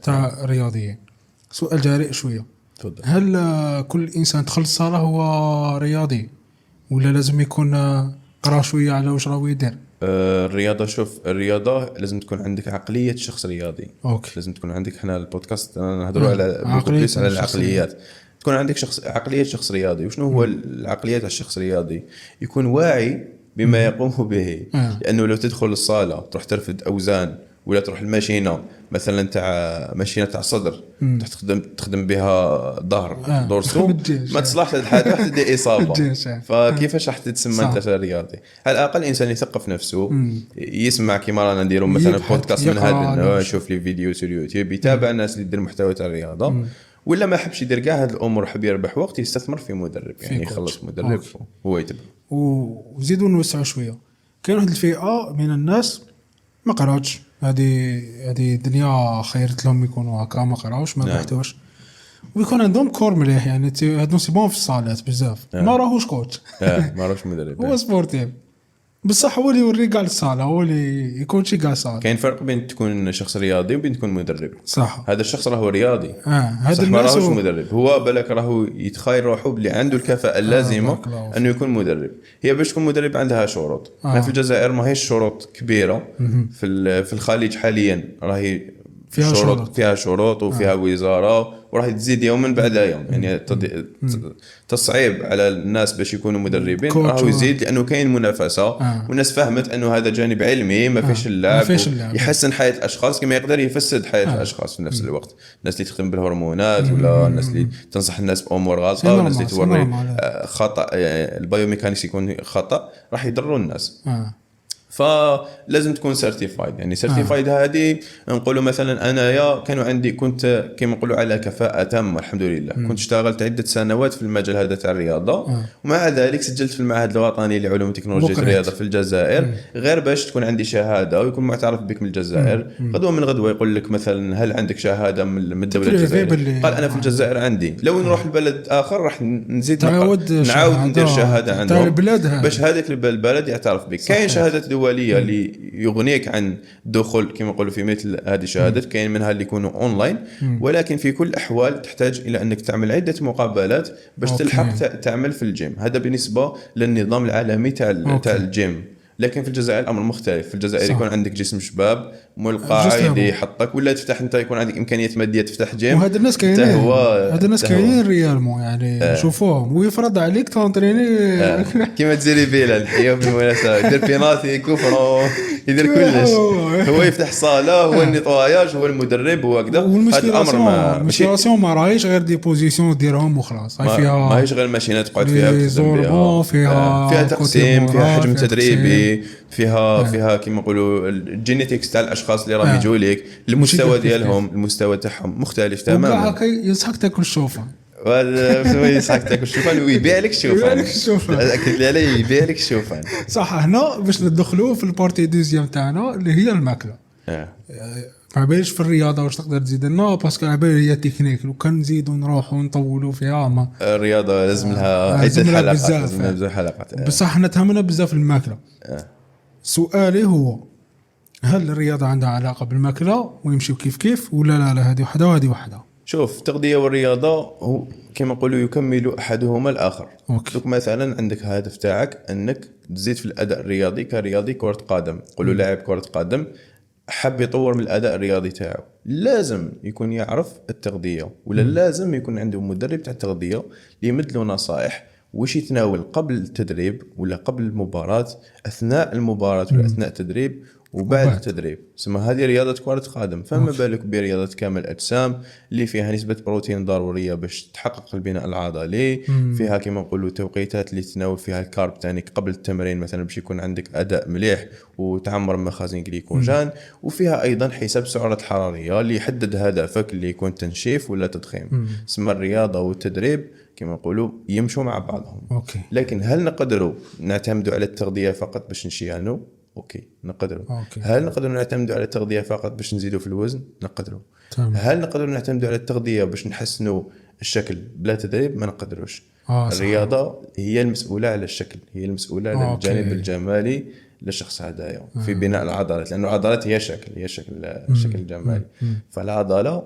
تاع رياضيين. سؤال جارئ شويه، تفضل. هل كل انسان دخل الصاله هو رياضي ولا لازم يكون قرا شويه على واش راهو يدير؟ الرياضه، شوف الرياضه لازم تكون عندك عقليه شخص رياضي. لازم تكون عندك، احنا البودكاست نهضروا على العقليات، تكون عندك عقليه شخص رياضي. وشنو هو العقليه تاع الشخص الرياضي؟ يكون واعي بما يقوم به. لانه لو تدخل الصاله تروح ترفد اوزان ولا تروح الماشينه مثلا تاع ماشينه تاع صدر تخدم بها ظهر دورسو، ما تصلحش للحاجه راح تدي اصابه. فكيفاش راح تتسمى انت رياضي؟ على الاقل انسان يثقف نفسه، يسمع كيما رانا نديروا مثلا بودكاست من هذا، يشوف لي فيديو في اليوتيوب، يتابع الناس اللي يدير محتوى تاع الرياضه. ولا ما يحبش يدير كاع هذه الامور، يحب يربح وقت، يستثمر في مدرب، يعني يخلص مدرب هو يتبع. وزيدوا نوسعوا شويه. كاين واحد الفئه من الناس ما قراتش هذه دنيا خيرت لهم يكونوا هكا ما قراوش ما بحثوش ويكون عندهم كور مليح يعني هادو سيبون في الصالات بزاف ما راهوش كوتش ما راهوش مدرب هو سبورتيف بصح هو اللي يوري كاع الصاله هو اللي يكون شي كاع صاله. كاين فرق بين تكون شخص رياضي وبين تكون مدرب. صح هذا الشخص راهو رياضي هذا ما راهوش مدرب هو بالك راهو يتخيل روحه بلي عنده الكفاءه اللازمه انه يكون مدرب. هي باش تكون مدرب عندها شروط في الجزائر ما هيش شروط كبيره في الخليج حاليا راهي فيها شروط وفيها وزاره وراح تزيد يوما بعد يوم يعني تصعيب على الناس باش يكونوا مدربين راهو يزيد لانه كاين منافسه والناس فهمت انه هذا جانب علمي ما فيش اللعب يحسن حياه الاشخاص كما يقدر يفسد حياه الاشخاص في نفس الوقت. الناس اللي تخدم بالهرمونات ولا الناس اللي تنصح الناس بامور غلطه الناس اللي توري خطا البايوميكانيكس يكون خطا راح يضروا الناس. فلازم تكون سيرتيفايد يعني سيرتيفايد هذه نقولوا مثلا انايا كانوا عندي كنت كما نقولوا على كفاءه تامه الحمد لله كنت اشتغلت عده سنوات في المجال هذا تاع الرياضه ومع ذلك سجلت في المعهد الوطني لعلوم وتكنولوجيا الرياضه في الجزائر غير باش تكون عندي شهاده ويكون معترف بك من الجزائر. غدوه من غدوه يقول لك مثلا هل عندك شهاده من الدوله الجزائريه قال انا في الجزائر عندي لو نروح لبلد اخر راح نزيد نعاود ندير شهاده عندهم باش هذاك البلد يعترف بك. كاين شهادات دوليه اللي يغنيك عن الدخول كما نقولوا في مثل هذه الشهادات كاين منها اللي يكونوا اونلاين ولكن في كل الاحوال تحتاج الى انك تعمل عده مقابلات باش تلحق تعمل في الجيم. هذا بالنسبه للنظام العالمي تاع الجيم. لكن في الجزائر الامر مختلف. في الجزائر يكون عندك جسم شباب مول قاعد يحطك ولا تفتح انت يكون عندك امكانيات ماديه تفتح جيم وهذا الناس كاينين هذا الناس كاينين ريالمون يعني نشوفوهم ويفرض عليك تونطريني كيما تزيري بيلا الحياه بالمناسبه يدير بيناتي كوفرو يدير كلش هو يفتح صاله هو النيطواياج هو المدرب هو هكذا. هذا الامر ما راهيش غير دي بوزيسيون ديرهم وخلاص فيها ماهيش غير ماشينات تقعد فيها فيها تقسيم فيها حجم تدريبي فيها كيما نقولوا الجينيتكس تاع الاشخاص اللي راهم يجوا لك المستوى ديالهم المستوى تاعهم مختلف تماما. وكاع ينصحك تاكل الشوفان ينصحك تاكل الشوفان ويبيع لك الشوفان اكد لي عليه يبيع لك الشوفان صح. هنا باش ندخلوا في البارتي دوزيام تاعنا اللي هي الماكله ما باليش في الرياضه واش تقدر تزيد لنا باسكو عبالي هي تكنيك لو كان نزيدوا نروحوا ونطولوا فيها ما الرياضه لازم لها عده حلقات بصح احنا تهمنا بزاف الماكله. سؤالي هو هل الرياضه عندها علاقه بالماكله ويمشيو كيف ولا لا هذه وحده وهذه وحده؟ شوف التغذيه والرياضه هو كما نقولوا يكمل احدهما الاخر. دوك مثلا عندك هدف تاعك انك تزيد في الاداء الرياضي كرياضي كره قدم نقولوا لاعب كره قدم حب يطور من الاداء الرياضي تاعو لازم يكون يعرف التغذيه ولا لازم يكون عنده مدرب تاع التغذيه اللي يمد له نصائح وش يتناول قبل التدريب ولا قبل المباراة أثناء المباراة ولا أثناء التدريب وبعد التدريب. سما هذه رياضة كرة قدم. فما بالك برياضة كامل الأجسام اللي فيها نسبة بروتين ضرورية باش تحقق البناء العضلي فيها كما نقولوا توقيتات اللي تناول فيها الكارب تانيك قبل التمرين مثلا باش يكون عندك أداء مليح وتعمر مخازن جليكوجين وفيها أيضا حساب سعرة حرارية اللي يحدد هدفك اللي يكون تنشيف ولا تضخيم. سما الرياضة والتدريب كما نقولوا يمشوا مع بعضهم. لكن هل نقدروا نعتمدوا على التغذية فقط باش نشيانوا؟ اوكي نقدروا. هل نقدروا نعتمدوا على التغذية فقط باش نزيدوا في الوزن؟ نقدروا. هل نقدروا نعتمدوا على التغذية باش نحسنوا الشكل بلا تدريب؟ ما نقدروش. الرياضة هي المسؤولة على الشكل هي المسؤولة على الجانب الجمالي للشخص هدايا في بناء العضلات لأنه العضلات هي الشكل الجمالي. فالعضلة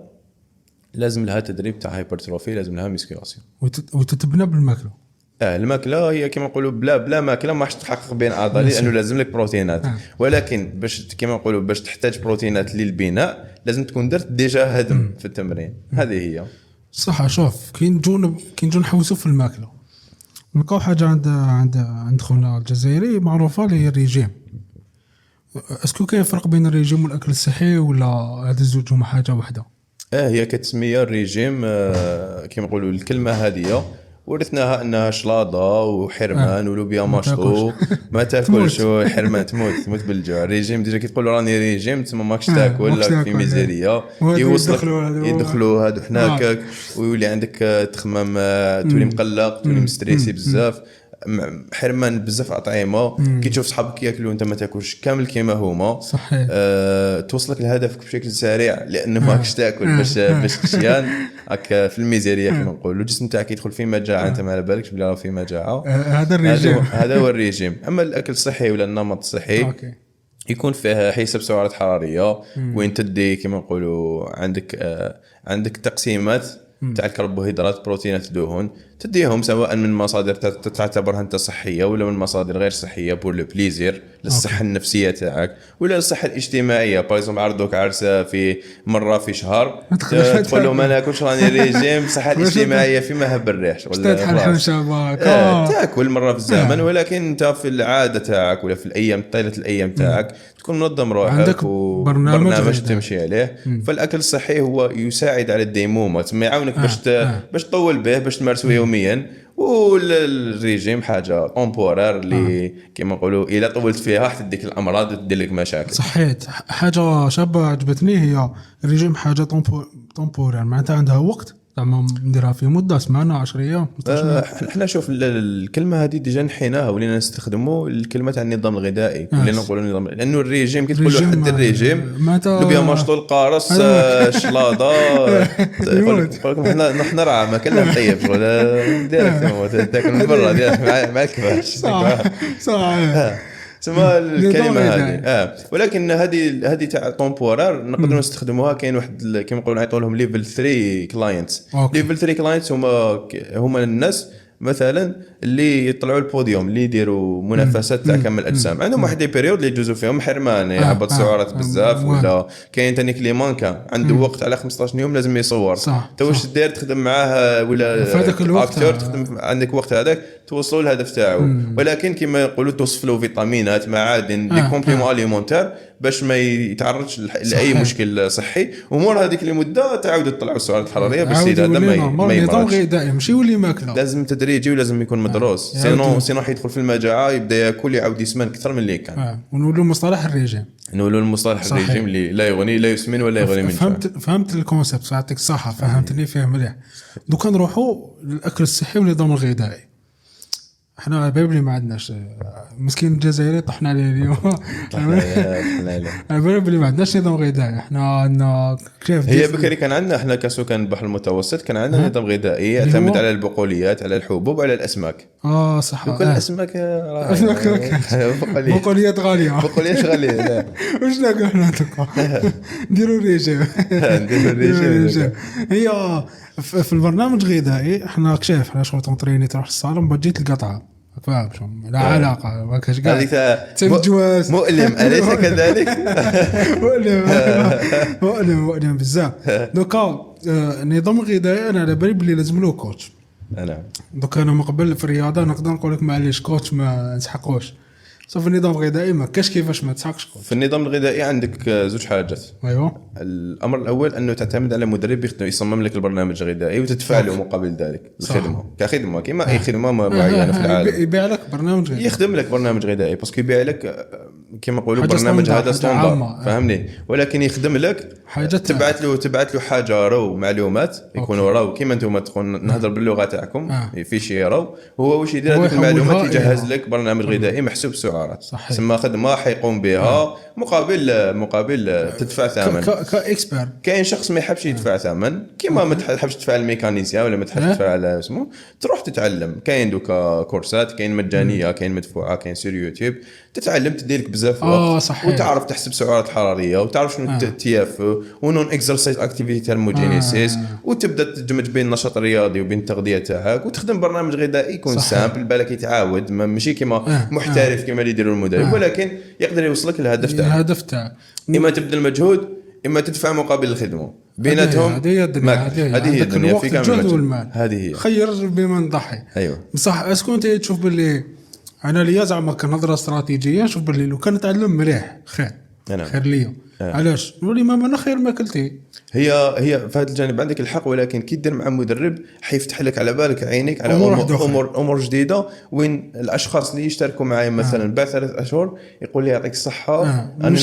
لازم لها تدريب تاع هايبرتروفي لازم لها ميسكيلاسيون وتتبنى بالماكله. الماكله هي كما نقولوا بلا ماكله ما راح تحقق بين عضلي لانه لازم لك بروتينات ولكن باش كما نقولوا باش تحتاج بروتينات للبناء لازم تكون درت ديجا هدم في التمرين. هذه هي صح. شوف كاين جون نحوسوا في الماكله نلقاو حاجه عند خونا الجزائري معروفه اللي هي الريجيم. اسكو كاين فرق بين الريجيم والاكل الصحي ولا هاد الزوج هما حاجه واحده؟ هي كتسميه الريجيم كما نقولوا الكلمه هذه ورثناها انها شلاضه وحرمان ولوبيا مشطو ما تاكلش حرمان تموت بالجوع. الريجيم ديجا كيقولوا راني ريجيم تما ماكش تاكل ولا في ميزيريا يدخلوا هادو حناكك ويولي عندك تخمم تولي مقلق تولي مستريسي بزاف. حرمان بزاف اطعمه، كي تشوف صحابك ياكلوا انت ما تاكلش كامل كيما هما. صحيح. توصلك لهدفك بشكل سريع لانه ماكش تاكل باش تشيان هكا في الميزانيه كما نقولوا. الجسم تاعك يدخل في مجاعه انت ما على بالكش بلي راه في مجاعه. هذا الرجيم هذا هو الريجيم. اما الاكل الصحي ولا النمط الصحي اوكي يكون فيه حساب سعرات حراريه وين تدي كما نقولوا عندك تقسيمات تاع الكربوهيدرات بروتينات دهون تديهم سواء من مصادر تعتبرها انت صحيه ولا من مصادر غير صحيه بور لو بليزير للصحه النفسيه تاعك ولا للصحه الاجتماعيه. بايزوم عرضوك عرسه في مره في شهر تقول لهم انا ناكلش راني ريجيم. الصحه الاجتماعيه فيما هب الريح ولا تاكل مره في الزمن ولكن انت في العاده تاعك ولا في الايام طيله الايام تاعك تكون منظم روحك وبرنامج تمشي عليه. فالاكل الصحي هو يساعد على الديمومه تما يعاونك باش تطول به باش تمارسه يوميا. والريجيم حاجه طومبورير اللي كما نقولوا الا طولت فيها راح تديك الامراض وتدير لك مشاكل. صحيت. حاجه شابه عجبتني هي الريجيم حاجه طومبورير معناتها عندها وقت زعما نديرها في مده سمانه 10 ايام. احنا شوف الكلمه هذه ديجا نحيناها ولينا نستخدموا الكلمه تاع النظام الغذائي ولينا نقولوا النظام لانه الريجيم كي تقول واحد الريجيم لوبيا مشطو القارص شلاضه نحن راه ما كنا نطيب ولا ديريكت تاكل من برا مع الكباش صح تسمى الكلمه هذه. ولكن هذه تاع طومبورار نقدروا نستخدموها. كاين واحد كيما نقولوا نعيطوا لهم ليفل 3 كلاينتس. ليفل 3 كلاينتس هما الناس مثلا اللي يطلعوا البوديوم اللي يديروا منافسات تاع كامل الاجسام. عندهم واحد لي بيريود اللي يجوزوا فيهم حرمان يهبط سعرات بزاف ولا كاين ثاني كلي مانكا عنده وقت على 15 يوم لازم يصور. انت واش دير تخدم معاه ولا اكتور تخدم عندك وقت هذاك توصلوا الهدف تاعو. ولكن كما يقولوا توصف له فيتامينات معادن لي كومبليمون اليمونتير باش ما يتعرضش لاي مشكل صحي. ومور هذيك المده تعاودوا تطلعوا السعرات الحراريه باش السيد هذا ما نظام غذائي ماشي يولي ماكله. لازم تدريجي ولازم يكون مدروس. سينو حيدخل في المجاعه يبدا ياكل يعاود يسمن اكثر من اللي كان. ونقولوا مصطلح الريجيم اللي لا يغني لا يسمن ولا يغني من فهمت الكونسيبت ساعتك صح. فهمتني فيه مليح. دوكا نروحوا للاكل الصحي والنظام الغذائي. احنا بيبلي ما عندناش مسكين الجزائري طحنا عليه اليوم. بيبلي ما عندناش نظام غذائي. احنا عندنا كيف هي بكري كان عندنا احنا كسكان البحر المتوسط كان عندنا نظام غذائي يعتمد على البقوليات على الحبوب وعلى الاسماك. صح. وكل الاسماك بقوليات غاليه واش ناكلوا احنا نديروا الريجيم. هي في البرنامج الغذائي احنا كشاف احنا شغل تنطريني تروح الصالون بجيت القطعه فاهم شو لا علاقه ما كاش كاع هذيك جواز مؤلم اليس كذلك. مؤلم بزاف. دوكا النظام الغذائي انا على بالي بلي لازم له كوتش. انا دوكا انا مقبل في الرياضه نقدر نقول لك معليش كوتش ما نسحقوش. في النظام الغذائي ما كاش كيفاش ما تسحقش. في النظام الغذائي عندك زوج حاجات. ايوه. الامر الاول انه تعتمد على مدرب يصمم لك البرنامج الغذائي وتدفع له مقابل ذلك الخدمه كخدمه كما اي خدمه معينه في العالم. يبيع لك برنامج غذائي يخدم لك برنامج غذائي باسكو يبيع لك كما نقولوا برنامج هذا ستاندر فهمني. ولكن يخدم لك تبعت له حاجه رو معلومات يكونوا رو كيما انتم تكون نهضر باللغه تاعكم في شي رو هو واش يدير هذيك المعلومات يجهز لك برنامج غذائي محسوب سعرات تسمى خدمه حيقوم بها مقابل تدفع ثمن كاكسبير. كاين شخص ما يحبش يدفع ثمن كيما ما تحبش تدفع الميكانيزيان ولا ما تحبش تدفع على اسمه تروح تتعلم. كاين دوكا كورسات كاين مجانيه كاين مدفوعه كاين سير يوتيوب تتعلم تديلك بزاف وقت وتعرف تحسب سعرات حراريه وتعرف شنو التياف ونون اكسرسايز اكتيفيتي ثيرموجينيسيس وتبدا تدمج بين النشاط الرياضي وبين التغذيه تاعك وتخدم برنامج غذائي يكون سامبل بالك يتعاود ماشي كيما محترف كيما اللي يديروا المدرب ولكن يقدر يوصلك للهدف تاعك. اما تبذل مجهود اما تدفع مقابل الخدمه بيناتهم. هذه هي الدنيا في كامل والمال. هذه هي خير بما نضحي. ايوه بصح اسكو انت تشوف باللي انا ليا زعما كنظره استراتيجيه نشوف باللي لو كان نتعلم مليح خير نعم. خير ليا. علاش نولي ما انا خير ما كلتي. هي في هذا الجانب عندك الحق، ولكن كي دير مع مدرب حيفتح لك على بالك عينيك على امور جديده، وين الاشخاص اللي يشتركوا معايا مثلا بعد 3 أشهر يقول لي يعطيك الصحه انا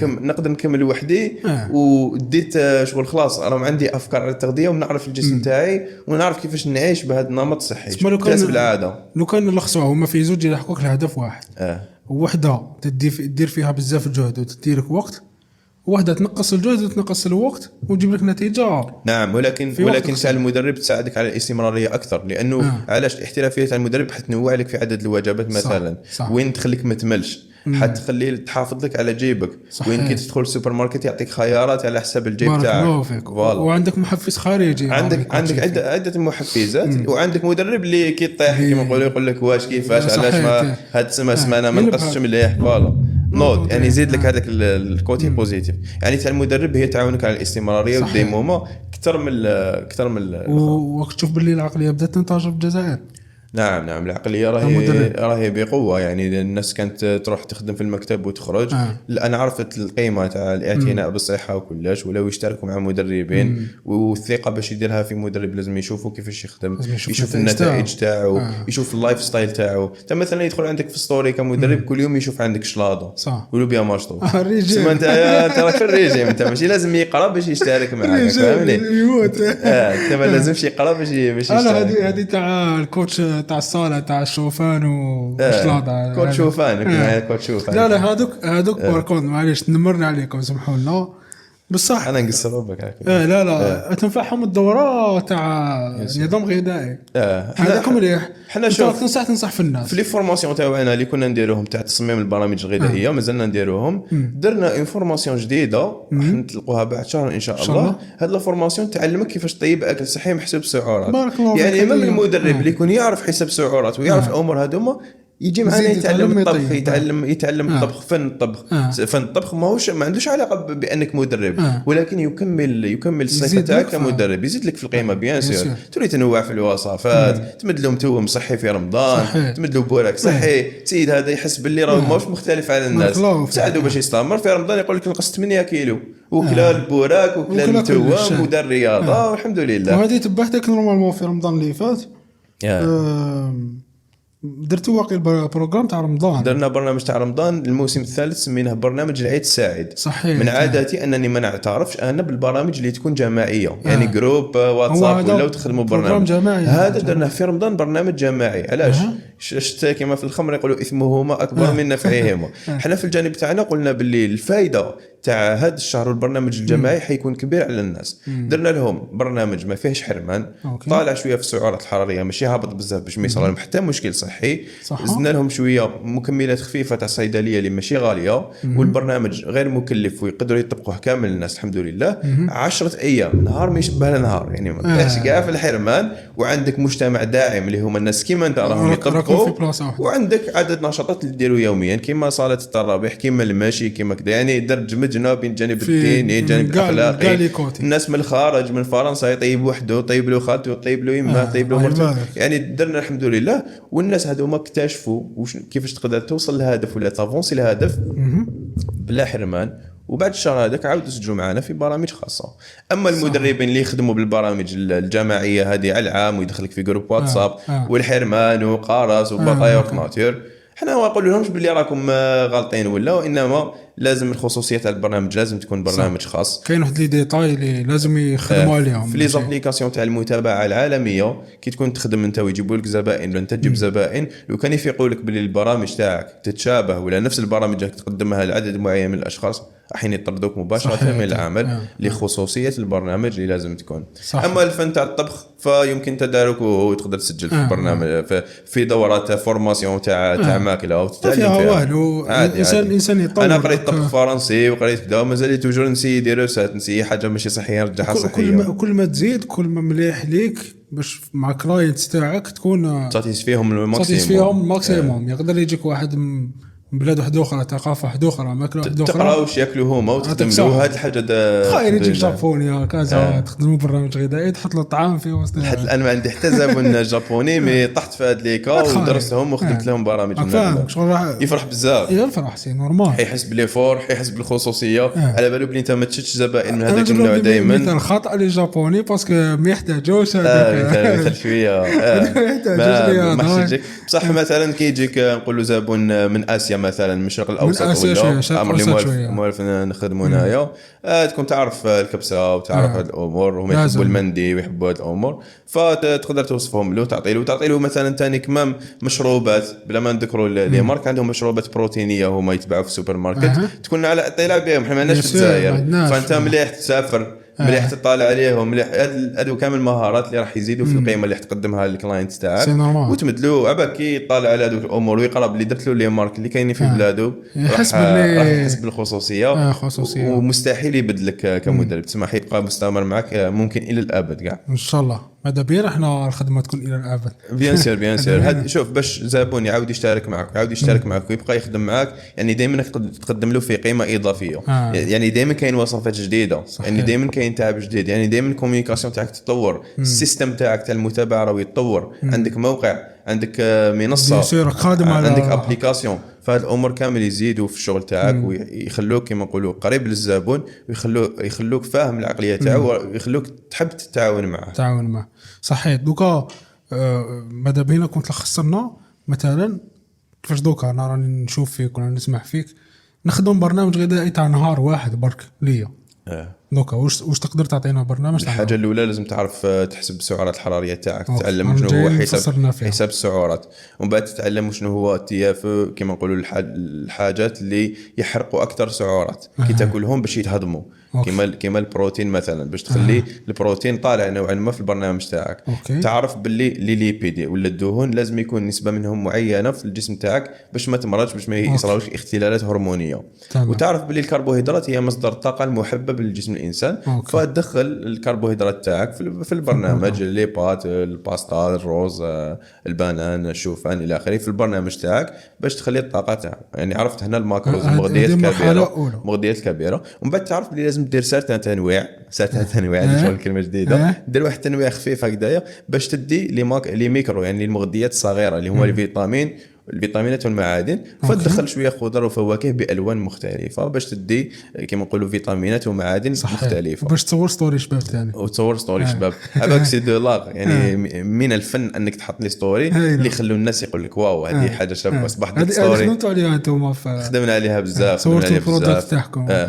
نقدر نكمل وحدي وديت شغل خلاص انا عندي افكار على التغذيه ونعرف الجسم تاعي ونعرف كيفاش نعيش بهذا النمط الصحي كاسب العاده. لو كان نلخصوها هما في زوج يلحقوك لهدف واحد، وحده تدير فيها بزاف الجهد وتديرك وقت، وحده تنقص الجهد وتنقص الوقت وتجيب لك نتيجه. نعم، ولكن ساعة المدرب تساعدك على الاستمراريه اكثر، لانه علاش الاحترافيه تاع المدرب حتنوع لك في عدد الوجبات مثلا. صح. وين تخليك ما تملش، حتخليه تحافظ لك على جيبك. وين كي تدخل السوبر ماركت يعطيك خيارات على حسب الجيب تاعك. وعندك محفز خارجي، عندك عده محفزات، وعندك مدرب اللي كي طيح كيما نقولوا يقول لك واش كيفاش علاش ما هاد السمانه ما نقصتش مليح فوالا نوض، يعني يزيد لك هذاك الكوتي بوزيتيف. يعني تاع المدرب هي تعاونك على الاستمراريه والديمومه اكثر من وقت تشوف باللي العقليه بدات تنتشر في الجزائر. نعم العقليه راهي بقوه. يعني الناس كانت تروح تخدم في المكتب وتخرج. انا عرفت القيمه تاع الاعتناء بالصحه وكلش، ولو يشتركوا مع مدربين والثقه باش يديرها في مدرب لازم يشوفوا كيفاش يخدم، يشوف النتائج تاعو، يشوف اللايف ستايل تاعو. انت مثلا يدخل عندك في ستوري كمدرب كل يوم يشوف عندك شلاضه ولو بيان ماشطو تسمى انت راك في الريجيم، انت ماشي لازم يقرا باش يشترك معك، فاهمني؟ انت ما لازمش يقرا باش يشترك. هذه تاع الكوتش تاع الصاله تاع الشوفان وشلاضه كوتش شوفان كوتش شوفان. لا هذوك باركون معليش نمرنا عليكم سمحوا لنا بصح انا نقصر بك. لا تنفعهم الدوره تاع نظام غذائي. هذاكم مليح. حنا شوف تنصح في الناس في لي فورماسيون تاعنا اللي كنا نديروهم تاع تصميم البرامج الغذائيه مازلنا نديروهم. درنا اون فورماسيون جديده نطلقوها بعد شهر ان شاء الله. هاد لا فورماسيون تعلمك كيفاش طيب اكل صحي محسوب السعرات. يعني امام المدرب اللي يكون يعرف حساب سعرات ويعرف الامور هذوما يجي معنا يتعلم الطبخ، يتعلم الطبخ، فن الطبخ. فن الطبخ ما عندوش علاقه بانك مدرب، ولكن يكمل الصفه تاعك كمدرب، يزيد لك في القيمه بيان سور. تريد تنوع في الوصفات، تمد لهم توم صحي في رمضان، تمد له بوراك صحي. سيد هذا يحس باللي راه ماهوش مختلف على الناس، ساعدوا باش يستمر في رمضان. يقول لك نقصت 8 كيلو وكلا البوراك وكلا التوم ودار الرياضه والحمد لله. وهذه تبعتك نورمالمون في رمضان اللي فات. درتوا واقي البروغرام تاع رمضان. درنا برنامج تاع رمضان الموسم الثالث سميناه برنامج العيد السعيد. صحيح. من عادتي انني ما نعترفش انا بالبرامج اللي تكون جماعيه، يعني جروب واتساب ولا تخدموا برنامج جماعي. هذا درناه في رمضان برنامج جماعي. علاش؟ شفت كما في الخمر يقولوا اثمهما اكبر من نفعهما. حنا في الجانب تاعنا قلنا باللي الفائده تاع هذا الشهر والبرنامج الجماعي حيكون كبير على الناس. درنا لهم برنامج ما فيهش حرمان، طالع شويه في السعرات الحراريه ماشي هابط بزاف باش ما يصير لهم حتى مشكل صحي. زدنا لهم شويه مكملات خفيفه تاع الصيدليه اللي ماشي غاليه، والبرنامج غير مكلف ويقدروا يطبقوه كامل الناس الحمد لله. 10 ايام نهار ما يشبه نهار، يعني ما تبقاش كاع في الحرمان، وعندك مجتمع داعم اللي هما الناس كيما انت راهم يطبقوا، وعندك عدد نشاطات اللي ديروا يوميا كيما صلاه التراويح كيما المشي كيما كذا. يعني دمجنا بين الجانب الديني الجانب الاخلاقي. الناس من الخارج من فرنسا يطيب وحده، طيب له خالته، طيب له يمه، طيب له مرته. يعني درنا الحمد لله. والناس هذوما اكتشفوا كيفاش تقدر توصل لهدف ولا تافونسي لهدف بلا حرمان. وبعد الشهر هذاك عاودوا سجلوا معنا في برامج خاصه. اما المدربين اللي يخدموا بالبرامج الجماعيه هذه على العام ويدخلك في جروب واتساب والحرمان وقارص وبطايا وكناتير، حنا ما نقول لهمش باللي راكم غالطين ولا، وانما لازم الخصوصيه تاع البرنامج لازم تكون برنامج خاص. كاين واحد لي ديتاي اللي لازم يخدموا عليهم في لي زابليكاسيون تاع المتابعه العالميه. كي تكون تخدم انت ويجيبوا لك زبائن ولا انت تجيب زبائن، لو كان يفيقوا لك باللي البرامج تاعك تتشابه ولا نفس البرامج اللي تقدمها لعدد معين من الاشخاص، راح يطردوك مباشره من العمل لخصوصيه البرنامج اللي لازم تكون. اما الفن تاع الطبخ فيمكن تداركه وتقدر تسجل في برنامج في دورات فورماسيون تاع ماكله وتتعلم فيها. الانسان يطور. انا قريت طبخ فرنسي وقريت كذا ومازال توجور نسي ديروسات، نسي حاجه ماشي صحيه نرجعها صحيه. كل ما تزيد كل ما مليح ليك باش مع كلاينتس تاعك تكون ساتيسفيهم الماكسيموم. يقدر يجيك واحد بلاد واحده اخرى، ثقافه واحده اخرى، ماكله واحده اخرى، تقرا واش ياكلوا هما وتخدم له هاد الحاجه. خاير يجي جابوني كذا تخدموا برنامج غذائي تحط له الطعام في وسط. لحد الان ما عندي حتى زبون جابوني مي طحت في هاد ليكا ودرستهم وخدمت لهم برامج فاهم شغل يفرح بزاف. يفرح سي نورمال، حيحس بليفور، حيحس بالخصوصيه على بالو بلي انت ما تشدش زبائن من هذاك النوع دائما. مثل خطا لي جابوني باسكو ما يحتاجوش مثل شويه ما حسيتش بصح. مثلا كي يجيك نقولوا زبون من اسيا مثلا المشرق الاوسط ولا امر اللي موالف نخدموا هنايا، تكون تعرف الكبسه وتعرف هاد الامور وما يحبوا المندي ويحبوا هاد الامور، فتقدر توصفهم له تعطي له مثلا ثاني كمام مشروبات بلا ما نذكروا لي مارك عندهم مشروبات بروتينيه هما يتباعوا في السوبر ماركت تكون على اطلاع بهم. احنا ما عندناش في الجزائر، فانت مليح تسافر مليح تطالع عليهم مليح. هادو كامل مهارات اللي راح يزيدوا في القيمه اللي تقدمها للكلاينت تاعك وتمدلو عباك كي يطالع على هذوك الامور ويقرب اللي درت له لي مارك اللي كاينين في بلادو راح يحس بالخصوصيه ومستحيل يبدلك كمدرب. تسمح يبقى مستمر معك ممكن الى الابد كاع ان شاء الله. ماذا بينا احنا الخدمه تكون الى الابد. بيان سير هاد شوف باش زبون يعاود يشترك معك ويبقى يخدم معك، يعني دائما تقدم له في قيمه اضافيه. يعني دائما كاين وصفات جديده، يعني دائما كاين تعب جديد، يعني دائما الكوميونيكاسيون تاعك تتطور، السيستم تاعك تاع المتابعه راه يتطور، عندك موقع، عندك منصه، عندك ابليكاسيون، فهاد الامور كامل يزيدوا في الشغل تاعك ويخلوك كما نقولوا قريب للزبون ويخلوك فاهم العقليه تاعو ويخلوك تحب تتعاون معه. صحيح. دوكا ماذا بينا كنت لخصنا مثلا كيفاش دوكا انا راني نشوف فيك ولا نسمع فيك نخدم برنامج غذائي تاع نهار واحد برك ليا. دوكا واش تقدر تعطينا برنامج؟ الحاجه الاولى لازم تعرف تحسب السعرات الحراريه تاعك، تتعلم شنو هو حساب السعرات، ومن بعد تتعلم شنو هو التياف كما نقولوا الحاجات اللي يحرقوا اكثر سعرات كي تاكلهم باش يتهضموا، كما البروتين مثلا باش تخلي البروتين طالع نوعا ما في البرنامج تاعك. تعرف باللي لي ليبيد ولا الدهون لازم يكون نسبه منهم معينه في الجسم تاعك باش ما تمرضش، باش ما يصراوش اختلالات هرمونيه. وتعرف باللي الكربوهيدرات هي مصدر الطاقه المحبب للجسم الانسان، فتدخل الكربوهيدرات تاعك في البرنامج، لي بات، الباستا، الروز، البنان، الشوفان الى اخره في البرنامج تاعك باش تخلي الطاقه تاعك. يعني عرفت هنا الماكروز المغذيات الكبيره، ومن بعد تعرف بلي لازم دير سارتان تنويع هذه شغل كلمه جديده، دير واحد التنويع خفيف هكذايا باش تدي لي ميكرو يعني المغذيات الصغيره اللي هما الفيتامينات والمعادن، فتدخل شويه خضر وفواكه بالوان مختلفه باش تدي كما نقولوا فيتامينات ومعادن مختلفه، باش تصور ستوري شباب ثاني وتصور ستوري شباب. هذاك سي دو لاغ يعني من الفن انك تحط لي ستوري اللي يخلوا الناس يقول لك واو هذه حاجه شابه. اصبحت ديك ستوري خدمتوا عليها انتم، خدمنا عليها بزاف،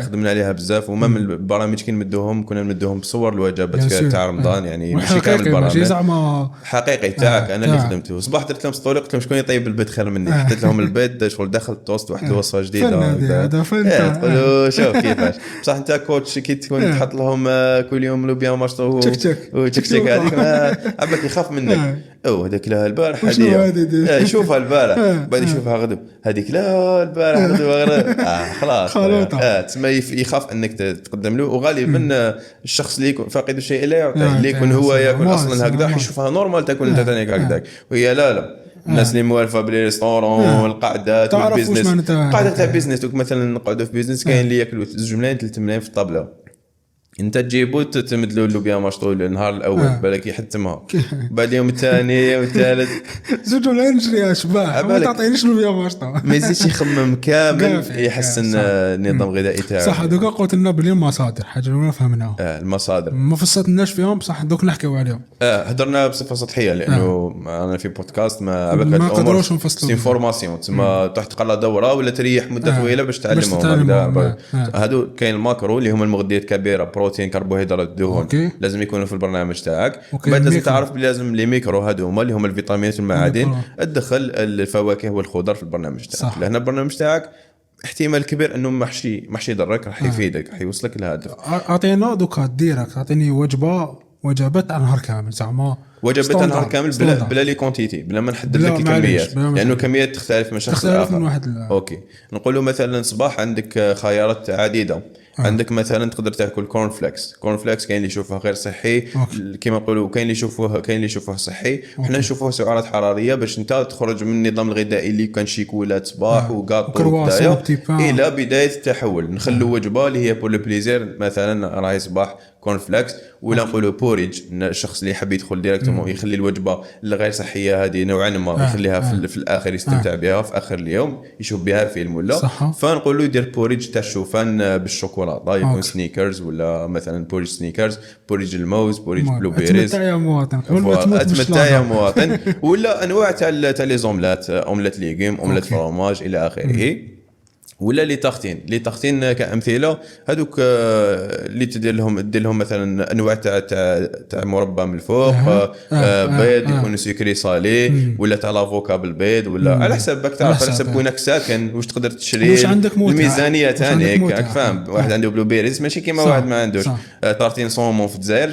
خدمنا عليها بزاف وما من البرامج كي نمدوهم كنا نمدوهم بصور الوجبات تاع رمضان، يعني ماشي كامل البرامج زعما حقيقي تاعك انا اللي خدمته. اصبحت درت لهم ستوري قلت لهم شكون يطيب البيض خير مني، حطيت لهم البيض شغل داخل التوست واحد الوصفه جديده هذا فن. تقولوا شوف كيفاش بصح انت كوتش كي تكون تحط لهم كل يوم لوبيا ماشطو وتشك هذيك عباك يخاف منك. هذاك لا البارح هذه شوفها البارح بعد يشوفها غدو هذيك لا البارح غدو خلاص تسمى يخاف انك تقدم له. وغالبا الشخص اللي يكون فاقد الشيء لا يعطيه، اللي يكون هو ياكل اصلا هكذا يشوفها نورمال تاكل انت ثاني هكذاك، وهي لا الناس اللي موالفه بالريستورون والقعدات والبيزنس، قاعده تاع بيزنس مثلا نقعدوا في بيزنس كاين اللي ياكلوا 2 ملايين 3 ملايين في الطابله، انت تجيبو تمدلو له بيان مشطول النهار الاول بالك يحتمها، بعد يوم الثاني والثالث 2 ملايين نشريها شباح ما تعطينيش له بيان مشطول، ما يزيدش يخمم كامل يحسن النظام الغذائي تاعو. صح. دوكا قلت لنا بلي المصادر حاجه اللي فهمناها المصادر ما فصلناش فيهم بصح دوك نحكيو عليهم. هضرنا بصفه سطحيه لانه انا في بودكاست ما نقدروش نفصلوا انفورماسيون تسمى تحت تقرا دوره ولا تريح مده طويله باش تعلمهم هكذا. هادو كاين الماكرو اللي هما المغذيات الكبيره، بروتين، كربوهيدرات، دهون، لازم يكونوا في البرنامج تاعك. بعد لازم تعرف بلي لازم لي ميكرو هادو هما اللي هما الفيتامينات والمعادن، تدخل الفواكه والخضر في البرنامج تاعك، لان البرنامج تاعك احتمال كبير انه محشي يضرك، راح يفيدك، راح يوصلك للهدف. اعطينا دوكا ديرك تعطيني وجبات على نهار كامل، زعما وجبات على نهار كامل بلا لي كونتيتي، بلا ما نحدد لك الكميات لانه كميات تختلف من شخص لاخر. اوكي نقولوا مثلا صباح عندك خيارات عديده، عندك مثلا تقدر تاكل كورن فليكس كاين اللي يشوفها غير صحي كما نقولوا، كاين اللي يشوفه صحي، وحنا نشوفوه سعرات حراريه باش انت تخرج من النظام الغذائي اللي كان شيكولات صباح وكاطو الى بدايه التحول. نخلو وجبه اللي هي بور لو بليزير، مثلا راهي صباح كورن فليكس، ولا نقولوا بوريج. الشخص اللي يحب يدخل ديريكتومون يخلي الوجبه الغير صحيه هذه نوعا ما يخليها في الاخر يستمتع بها في اخر اليوم، يشوف بها فيلم ولا فنقولوا يدير بوريج تاع الشوفان بالشوكولاته، يكون سنيكرز ولا مثلا بوريج سنيكرز، بوريج الموز، بوريج بلو بيريز. تمتع يا مواطن، تمتع يا مواطن. ولا انواع تاع لي زوملات، اومليت ليغوم، اومليت فروماج الى اخره. ولا لي تارتين كامثله هذوك اللي دير لهم مثلا انواع تاع مربى من الفوق، بيض يكون سكري صالي، ولا تاع لافوكا بالبيض، ولا على حسابك تعرف على حسب وينك ساكن واش تقدر تشري، الميزانيه تاعك راك فاهم. واحد عنده بلو بيريز ماشي كيما واحد ما عندوش. تارتين صومون في الجزائر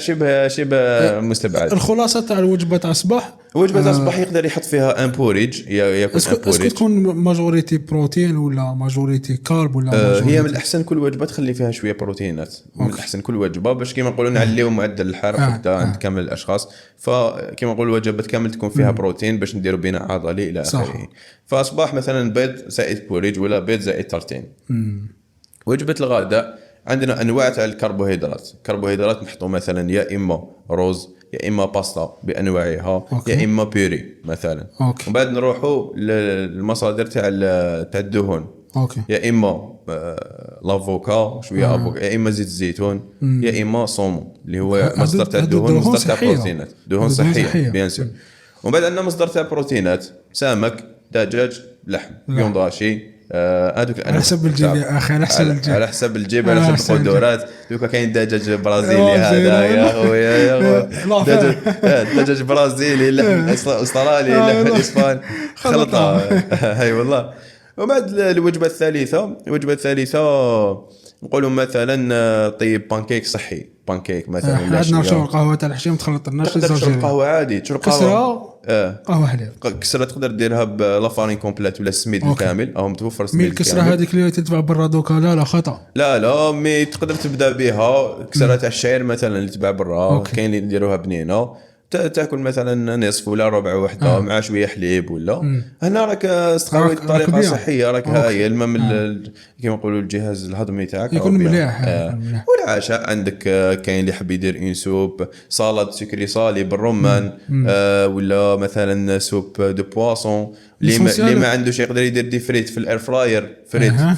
شبه مستبعد. الخلاصه تاع الوجبه تاع الصباح، وجبه الصباح يقدر يحط فيها ان بوريج، ياكل ان بوريج. تكون ماجوريتي بروتين ولا ماجوريتي كارب ولا هي من الاحسن كل وجبه تخلي فيها شويه بروتينات. من الاحسن كل وجبه باش كيما نقولوا نعليو معدل الحرق عند كامل الاشخاص. فكيما نقولوا الوجبه كامل تكون فيها بروتين باش نديروا بناء عضلي الى اخره. فاصبح مثلا بيض زائد بوريج ولا بيض زائد تارتين. وجبه الغداء عندنا انواع تاع الكربوهيدرات نحطوا مثلا يا اما روز، يا اما باستا بانواعها، يا اما بيري مثلا. ومن بعد نروحوا للمصادر تاع الدهون. يا اما لافوكا شويه افوكا، يا اما زيت الزيتون، يا اما صومون اللي هو مصدر تاع الدهون، مصدر تاع البروتينات، دهون صحيه بيان سور. ومن بعد عندنا مصدر تاع البروتينات، سمك، دجاج، لحم، فيونداشي. هذوك على حسب الجيب يا اخي، على حسب الجيب، على حسب القدرات. دوكا كاين دجاج برازيلي هذا يا خويا، دجاج برازيلي، لحم استرالي، لحم الاسبان، خلطه. هاي والله. وبعد الوجبه الثالثه نقولوا مثلا طيب بانكيك صحي، بانكيك مثلا. عندنا نشرب القهوه تاع الحشيه ما تخلطناش، تشرب قهوه عادي، تشرب قهوه قهوه حليب، كسره تقدر ديرها بلافارين كومبليت ولا السميد الكامل، او متوفر السميد الكامل. الكسره هذيك اللي تتباع برا دوكا لا خطا، لا مي تقدر تبدا بها كسره تاع الشعير مثلا اللي تتباع برا. كاين اللي يديروها بنينه، تاكل مثلا نصف ولا ربع وحده مع شويه حليب ولا. هنا راك استخدمت طريقه صحيه، راك هاي الماء كيما نقولوا الجهاز الهضمي تاعك يكون مليح. والعشاء عندك كاين اللي يحب يدير اون سوب سالاد سكري صالي بالرمان، ولا مثلا سوب دو بواسون. اللي ما عندوش يقدر يدير دي فريت في الاير فراير،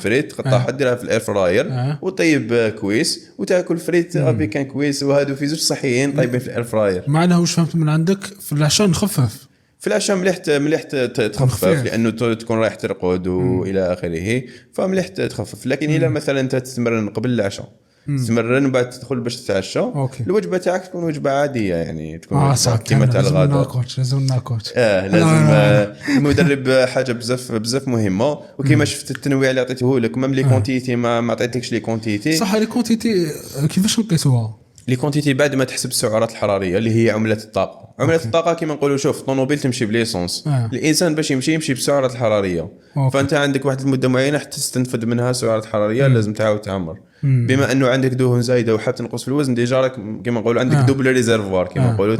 فريت تقطعها ديرها في الاير فراير وطيب كويس وتاكل فريت افيكان كويس. وهادو في زوج صحيين طيبين في الاير فراير. معناها واش فهمت من عندك في العشاء نخفف، في العشاء مليح تخفف لانه تكون رايح ترقد والى اخره، فمليح تخفف. لكن اذا مثلا انت تستمر قبل العشاء، تستمر وبعد تدخل باش تتعشى، الوجبه تاعك تكون وجبه عاديه، يعني تكون كيما تاع الغداء. لازم ناكوتش لازم المدرب حاجه بزاف مهمه. وكيما شفت التنويع اللي عطيته لك، ميم لي كونتيتي ما عطيتكش لي كونتيتي صح. لي كونتيتي كيفاش نقيسوها؟ لي كونتيتي بعد ما تحسب السعرات الحراريه اللي هي عمله الطاقه. الطاقه كيما نقولوا، شوف الطوموبيل تمشي بليسونس، الانسان باش يمشي بالسعرات الحراريه. فانت عندك واحد المده معينه حتى تستنفد منها سعرات حراريه، لازم تعاود تعمر. بما انه عندك دهون زايده وحاب تنقص في الوزن، ديجا راك كيما نقولوا عندك دوبل ريزيرفوار كيما نقولوا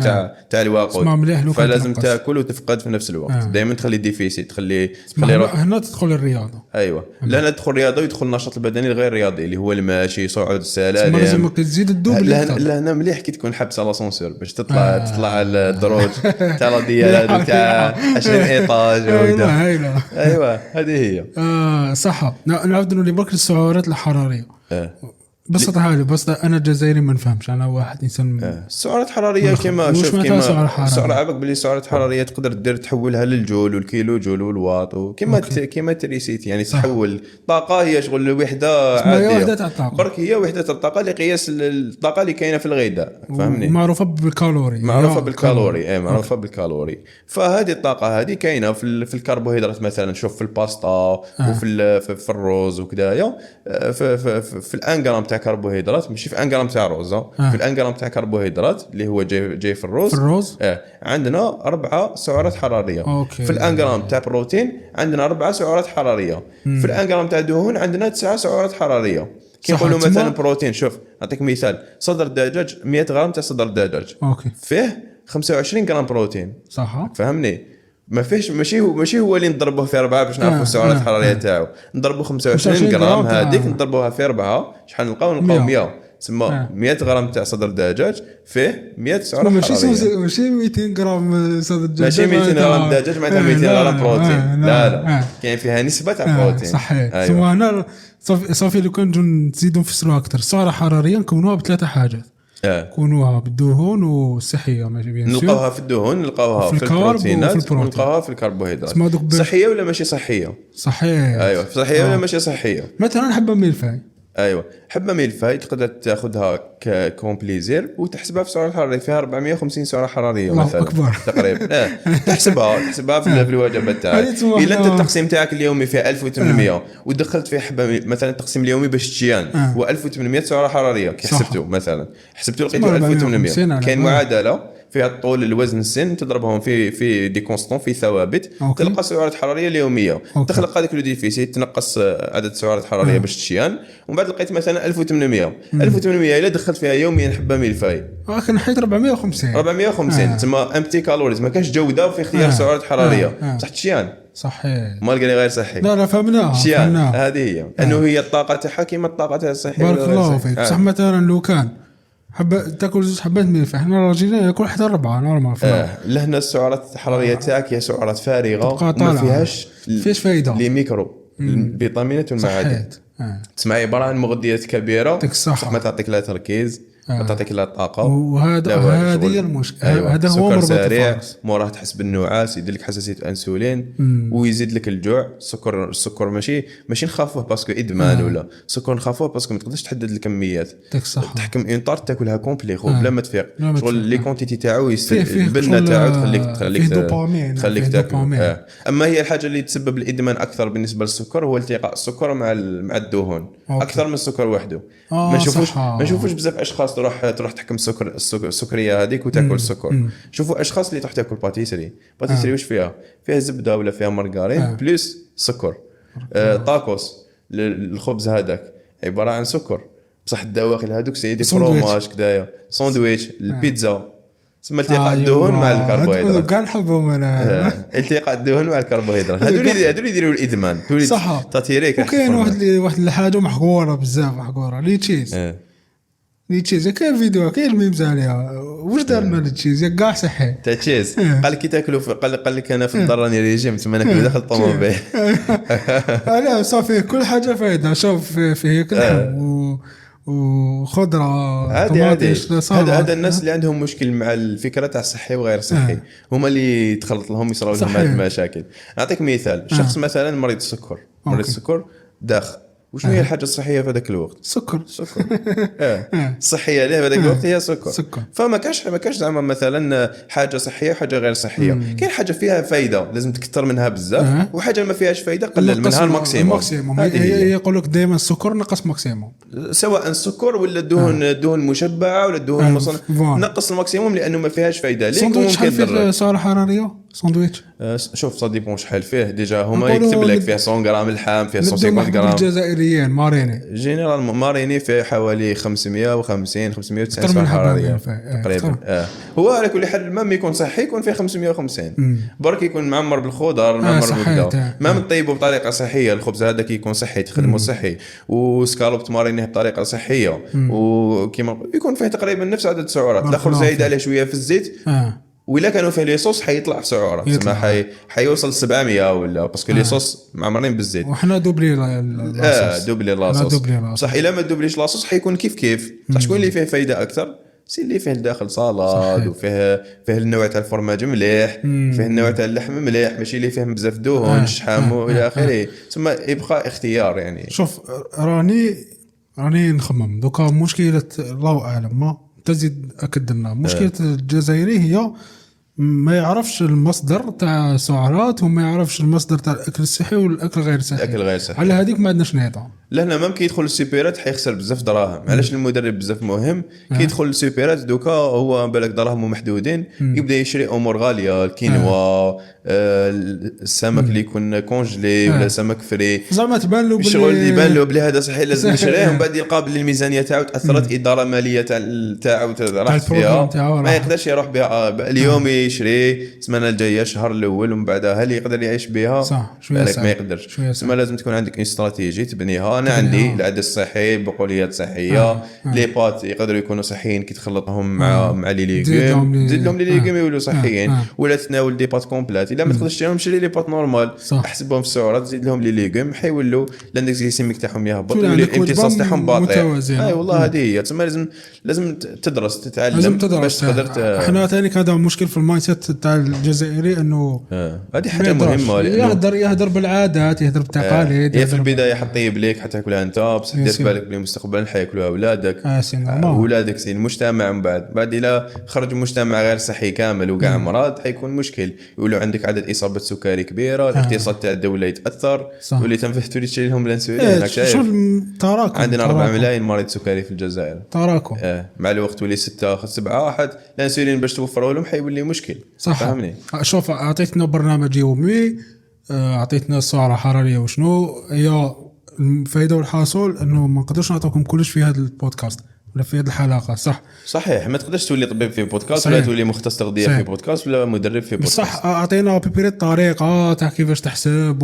تاع الوقود. فلازم تاكل وتفقد في نفس الوقت. دائما تخلي ديفيسيت، تخلي هنا تدخل الرياضه. ايوه لا ندخل الرياضه ويدخل النشاط البدني الغير رياضي اللي هو المشي، صعود السلالم. لازم تزيد الدوبل. لا هنا مليح كي تكون حابس على لاسانسور باش تطلع على الدروج تاع الديال تاع 20 ايطاج وكذا. ايوه هذه هي. صح. نعاود نولي برك للسعرات الحراريه. بس هذه بس انا جزائري ما نفهمش، انا واحد انسان. السعرات الحراريه كيما شوف كيما السعر عابك باللي السعرات الحراريه تقدر دير تحولها للجول والكيلو جول والواط وكيما تريسيت، يعني تحول طاقه. هي شغل الوحده عاديه برك، هي وحده الطاقه لقياس الطاقه اللي كاينه في الغذاء، فهمني؟ معروفه بالكالوري. معروفه بالكالوري. فهذه الطاقه هذه كاينه في الكربوهيدرات مثلا. شوف في الباستا وفي الرز وكذايا، في الانغرام تاع كربوهيدرات، ماشي في انغرام تاع الرز، في الانغرام تاع كربوهيدرات اللي هو جاي في الرز. عندنا 4 سعرات حراريه. في الانغرام تاع بروتين عندنا 4 سعرات حراريه. في الانغرام تاع دهون عندنا 9 سعرات حراريه. كيقولوا صح، مثلا تما- بروتين. شوف نعطيك مثال، صدر دجاج 100 غرام تاع صدر دجاج اوكي فيه 25 غرام بروتين، صح. فهمني؟ ما فيش ماشي هو اللي نضربوه في 4 باش نعرفوا السعرات الحراريه تاعو، نضربوا 25 غرام هذيك نضربوها في 4 شحال نلقاو 100 تسمى 100 غرام تاع صدر دجاج فيه 100 سعره حراريه. ماشي 200 غرام صدر دجاج، ماشي 200 غرام دجاج معناتها 200 غرام بروتين، لا كاين فيها نسبه تاع بروتين. صحيح. ثم هنا صافي لو كان نزيدوا نفسروها اكثر، السعره الحراريه نكونوها بثلاثه حاجات. كونوها بالدهون والصحيه، ماشي بيان سور نلقاوها في الدهون، نلقاوها في البروتينات، نلقاوها في الكربوهيدرات. صحيه ولا ماشي صحيه؟ صحيح. ايوه صحيه ولا ماشي صحيه. مثلا حبه ملفاي، ايوه حبه ملفاي تقدر تاخذها كومبليزير وتحسبها في السعر الحراري فيها 450 سعره حراريه مثلا أكبر. تقريبا. تحسبها في الوجبات تاعك. الا انت التقسيم تاعك اليومي فيه 1800 ودخلت فيه حبه مثلا التقسيم اليومي باش تشيان هو 1800 سعره حراريه، كي حسبته مثلا حسبته لقيته 1800. كاين معادله فيها الطول الوزن السن تضربهم في دي كونستون في ثوابت، تلقى السعرات الحراريه اليوميه، تخلق هذاك لو ديفيسيت، تنقص عدد السعرات الحراريه باش تشيان، ومن بعد لقيت مثلا 1800 الا دخلت فيها يوميا حبه ملفاي كان حيت 450 تسمى امتي كالوريز، ما كانش جوده في اختيار سعرات حراريه بصح تشيان صحيح. مال قال غير صحي. لا فهمناها هذه هي انه هي الطاقه تاعها كيما الطاقه تاع الصحي. بارك الله فيك. بصح مثلا لو كان حبه تاكل 2 حبات ملفاي، حنا راجلين ياكل حتى 4 نورمال. لهنا السعرات الحراريه تاعك هي سعرات فارغه ما فيهاش فايده لي ميكرو الفيتامينات والمعادن. تسمع عباره عن مغذيات كبيره صح ما تعطيك لا تركيز ما تعطيك لا طاقه، وهذا هذه المشكله. أيوة. هذا هو مربط الفرس. موراه تحس بالنعاس، يدير لك حساسيه انسولين ويزيد لك الجوع. السكر ماشي نخافوه باسكو ادمان ولا السكر نخافوه باسكو ما تقدرش تحدد الكميات، تحكم اون طار تاكلها كومبلي بلا ما تفيق شغل لي كونتيتي تاعو البنه تاعو تخليك تاكل. اما هي الحاجه اللي تسبب الادمان اكثر بالنسبه للسكر هو التقاء السكر مع الدهون اكثر من السكر وحده. ما نشوفوش بزاف اشخاص تروح تحكم السكريه هذيك وتاكل السكر. شوفوا اشخاص اللي تروح تاكل باتيسري واش فيها زبده ولا فيها مارغرين بلس سكر. طاكوس الخبز هذاك عباره عن سكر بصح الدواخل هذوك سيدي فروماج كدايا ساندويتش البيتزا تسمى التقاء الدهون مع الكربوهيدرات. كاع نحبهم انا. التقاء الدهون مع الكربوهيدرات هذول يديروا الادمان صح. تطيريك. وكاين واحد الحاجه محقوره بزاف محقوره لي تشيز كاين فيديو كاين الميمز عليها. واش دارنا لي تشيز كاع صحي تاع تشيز قال لك تاكلوا قال لك انا في الدار راني ريجيم تما ناكل داخل الطوموبيل. لا صافي كل حاجه فايده. شوف فيه كل وخضره هذا الناس اللي عندهم مشكل مع الفكره تاع الصحي وغير صحي هما اللي تخلط لهم يصراو لهم هذه المشاكل. نعطيك مثال شخص مثلا مريض السكر داخ وش هي الحاجه الصحيه في هذاك الوقت؟ سكر. الصحيه له في هذاك الوقت هي سكر. فما كاش زعما مثلا حاجه صحيه وحاجه غير صحيه. كاين حاجه فيها فايده لازم تكثر منها بزاف وحاجه ما فيهاش فايده قلل منها الماكسيموم. يقول لك دائما السكر نقص ماكسيموم، سواء السكر ولا الدهون المشبعه ولا الدهون المصنعه نقص الماكسيموم لانه ما فيهاش فايده. ليك ممكن في سعر حراريه ساندويتش شوف صا ديبون شحال فيه ديجا هما يكتب لك فيه 100 غرام اللحم فيه 150 غرام. الجزائريين ماريني جينيرال ماريني فيه حوالي 550 590 سعر حراريه تقريبا. هو على كل حال ما يكون صحي يكون فيه 550 برك يكون معمر بالخضر معمر بالخضار ما نطيبه بطريقه صحيه. الخبز هذا كيكون صحي تخدمه صحي وسكالوبت ماريني بطريقه صحيه وكيما يكون فيه تقريبا نفس عدد السعرات. الاخر زايد عليه شويه في الزيت ولا كانوا فيه لي صوص حيطلع في سعرات تسمى حيوصل 700 ولا باسكو لي صوص معمرين بالزيت وحنا دوبلي لاصوص دوبلي لاصوص صح. الا ما دوبليش لاصوص حيكون كيف صح. شكون اللي فيه فايده اكثر؟ سي اللي فيه داخل صالاد وفيه النوع تاع الفرماج مليح فيه النوع تاع اللحم مليح ماشي اللي فيه بزاف دهون شحم والى اخره. ثم يبقى اختيار يعني. شوف راني نخمم دوكا مشكله الله اعلم ما تزيد اكد لنا مشكله الجزائري هي ما يعرفش المصدر تاع السعرات وما يعرفش المصدر تاع الاكل الصحي والاكل غير صحي. الاكل غير صحي على هذيك ما عندناش نيطه. لهنا ممكن يدخل السوبيرات حيخسر بزاف دراهم. علاش المدرب بزاف مهم كي يدخل السوبيرات دوكا هو بالك دراهمه محدودين يبدا يشري امور غاليه الكينوا السمك اللي يكون كونجلي ولا سمك فري زعما تبان له الشغل اللي يبان له بلي هذا صحيح لازم نشريه ومن بعد يلقى بلي الميزانيه تاعو تاثرت اداره ماليه تاعو راحت فيها ما يقدرش يروح بها اليوم يشري السمانه الجايه الشهر الاول ومن بعدها هل يقدر يعيش بها صح ما يقدرش. ما لازم تكون عندك استراتيجيه تبنيها. انا عندي العدد الصحي بقوليات صحيه لي بات يقدروا يكونوا صحيين كي تخلطهم مع لي ليغوم تزيد لهم لي ليغوم يولوا صحيين ولا تناول دي بات كومبليت. الا ما تقدرش تشريهم شري لي بات نورمال احسبهم في السعرات تزيد لهم لي ليغوم حيولوا الاندكس جليسيميك تاعهم يهبط ويولي الامتصاص تاعهم باطئ. اي والله هذه هي تسمى لازم تدرس تتعلم باش تقدر. احنا ثاني هذا مشكل في المايند سيت تاع الجزائري انه هذه حاجه مهمه يهدر بالعادات يهدر بالتقاليد. في البدايه حطيب ليك حتى تاكلها انت بصح دير بالك بلي مستقبلا حياكلوها اولادك اولادك سي المجتمع من بعد الى خرج مجتمع غير صحي كامل وكاع امراض حيكون مشكل. يقولوا عندك عدد اصابات سكري كبيره الاقتصاد تاع الدوله يتاثر واللي تنفتوا تشري لهم الانسولين. شوف تراكم عندنا 4 ملايين مريض سكري في الجزائر تراكم مع الوقت ولي 6 7 واحد الانسولين باش توفروا لهم حيولي مشكل. فهمني شوف اعطيتنا برنامج يومي اعطيتنا السعره الحراريه وشنو هي الفائده والحاصل انه ما نقدرش نعطيكم كلش في هذا البودكاست ولا في هذه الحلقه. صحيح ما تقدرش تولي طبيب في بودكاست ولا تولي مختص تغذيه في بودكاست ولا مدرب في بودكاست. صح اعطينا بيبريت الطريقه تاع كيفاش تحسب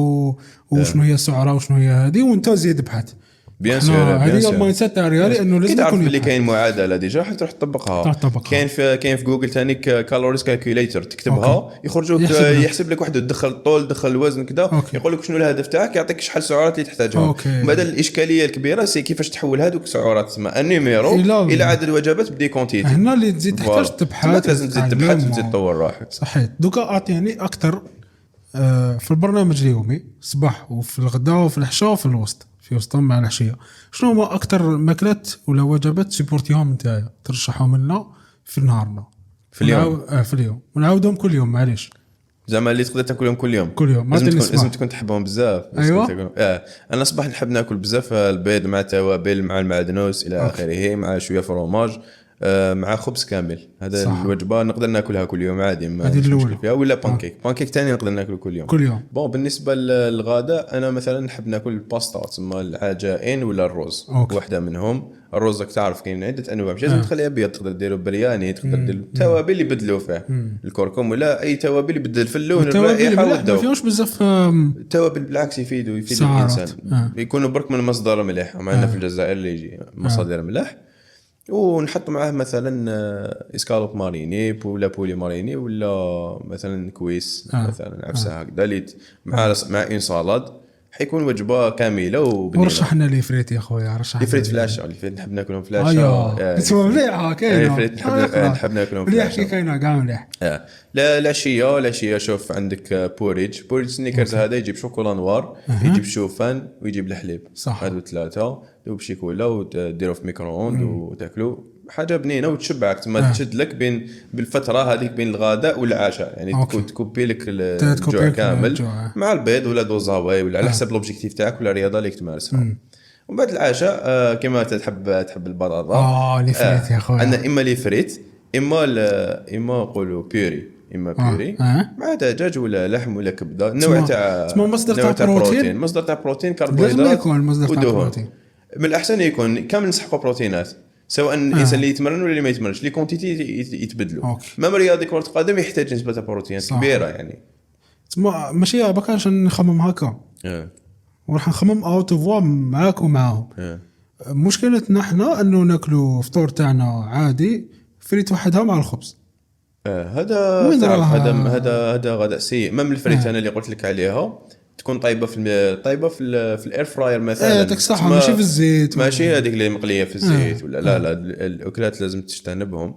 وشنو هي السعره وشنو هي هذه وانت زيد ابحث بيان سور. هذه المايند سيت تاع ريالي انه لازم تعرف اللي كاين معادله ديجا حتى تروح تطبقها. كاين في جوجل ثاني كالوريز كالكوليتر تكتبها يخرجوك يحسب لك وحده تدخل الطول تدخل الوزن كذا يقول لك شنو الهدف تاعك يعطيك شحال سعرات اللي تحتاجها. بعد الاشكاليه الكبيره سي كيفاش تحول هذوك السعرات تسمى النيميرو الى عدد الوجبات بدي كونتيتي. هنا اللي تزيد تحتاج تبحث لازم تزيد تبحث وتزيد تطور روحك. صحيح دوكا اعطيني اكثر في البرنامج اليومي صباح وفي الغداء وفي العشاء وفي الوسط في وسطهم مع العشيه شنو هما اكثر ماكلات ولا وجبات سيبورتيهم نتايا ترشحهم لنا في نهارنا في اليوم في اليوم ونعاودهم كل يوم معليش زعما اللي تقدر تاكلهم كل يوم لازم تكون تحبهم بزاف. أيوة. انا صباح نحب ناكل بزاف البيض مع توابل مع المعدنوس الى اخره مع شويه فروماج مع خبز كامل. هذا الوجبه نقدر ناكلها كل يوم عادي ما مشكل فيها. ولا بانكيك ثاني نقدر ناكله كل يوم. بون بالنسبه للغداء انا مثلا نحب ناكل الباستا تسمى العجائن ولا الرز. واحده منهم الرز راك تعرف كاين عده انواع مش لازم تخليه ابيض تقدر ديروا برياني تقدر دير توابل اللي يبدلوا فيه الكركم ولا اي توابل يبدل في اللون والرائحه والذوق. ما فيهوش بزاف التوابل بالعكس يفيد الانسان يكونوا برك من مصدر مليح. معنا في الجزائر اللي يجي مصادر ملح ونحط معاه مثلا اسكالوب ماريني ولا بولي ماريني ولا مثلا كويس مثلا عفسه هكذا مع ان سالاد حيكون وجبه كامله. ورشح لنا لي فريت يا خويا رشح لي فريت فلاش اللي فيه نحب ناكلهم فلاش تسمى مليحه كاينه نحب ناكلهم فلاش كاينه كاع مليح. لا العشيه شوف عندك بوريج سنيكرز هذا يجيب شوكولا نوار يجيب شوفان ويجيب الحليب هذو ثلاثه دوب شيكولا وديروا في ميكرووند وتاكلوا حاجه بنينه وتشبعك تما تشد لك بين بالفتره هذيك بين الغداء والعشاء يعني تكوبي لك الجوع كامل مع البيض ولا دوزاوي ولا على حسب لوبجيكتيف تاعك ولا الرياضه اللي تمارسها. ومن بعد العشاء كما تحب البطاطا لي فريت يا خويا عندنا اما لي فريت اما نقولوا بيوري مع دجاج ولا لحم ولا كبده نوع تاع مصدر تاع بروتين كربوهيدرات ودهون. من الاحسن يكون كامل نسحقوا بروتينات سواء الانسان اللي يتمرن ولا اللي ما يتمرنش لي كونتيتي يتبدلوا. ما رياضي كره القدم يحتاج نسبه بروتين كبيره يعني ماشي بك عشان نخمم هكا وراح نخمم اوت فوا معاك ومعاهم. مشكلتنا احنا انه ناكلوا فطور تاعنا عادي فريت وحدها مع الخبز. هذا غداء سيء. ما من الفريت انا اللي قلت لك عليها تكون طيبه في الاير فراير مثلا داك صح ماشي في الزيت ماشي هذيك اللي مقليه في الزيت ولا لا الاكلات لازم تجتنبهم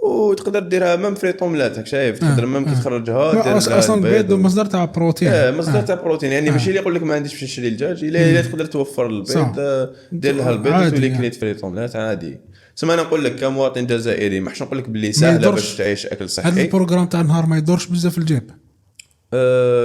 وتقدر ديرها مام فريطوملات شايف تقدر مام تخرجها اصلا البيض مصدر تاع بروتين مصدر تاع بروتين يعني ماشي اللي يقول لك ما عنديش باش نشري الدجاج الا تقدر توفر البيض دير لها البيض وتولي كليت فريطوملات عادي. سما انا نقول لك كمواطن جزائري ما حش نقول لك باللي سهله باش تعيش اكل صحي. هذا البروغرام تاع النهار ما يدورش بزاف في الجيب.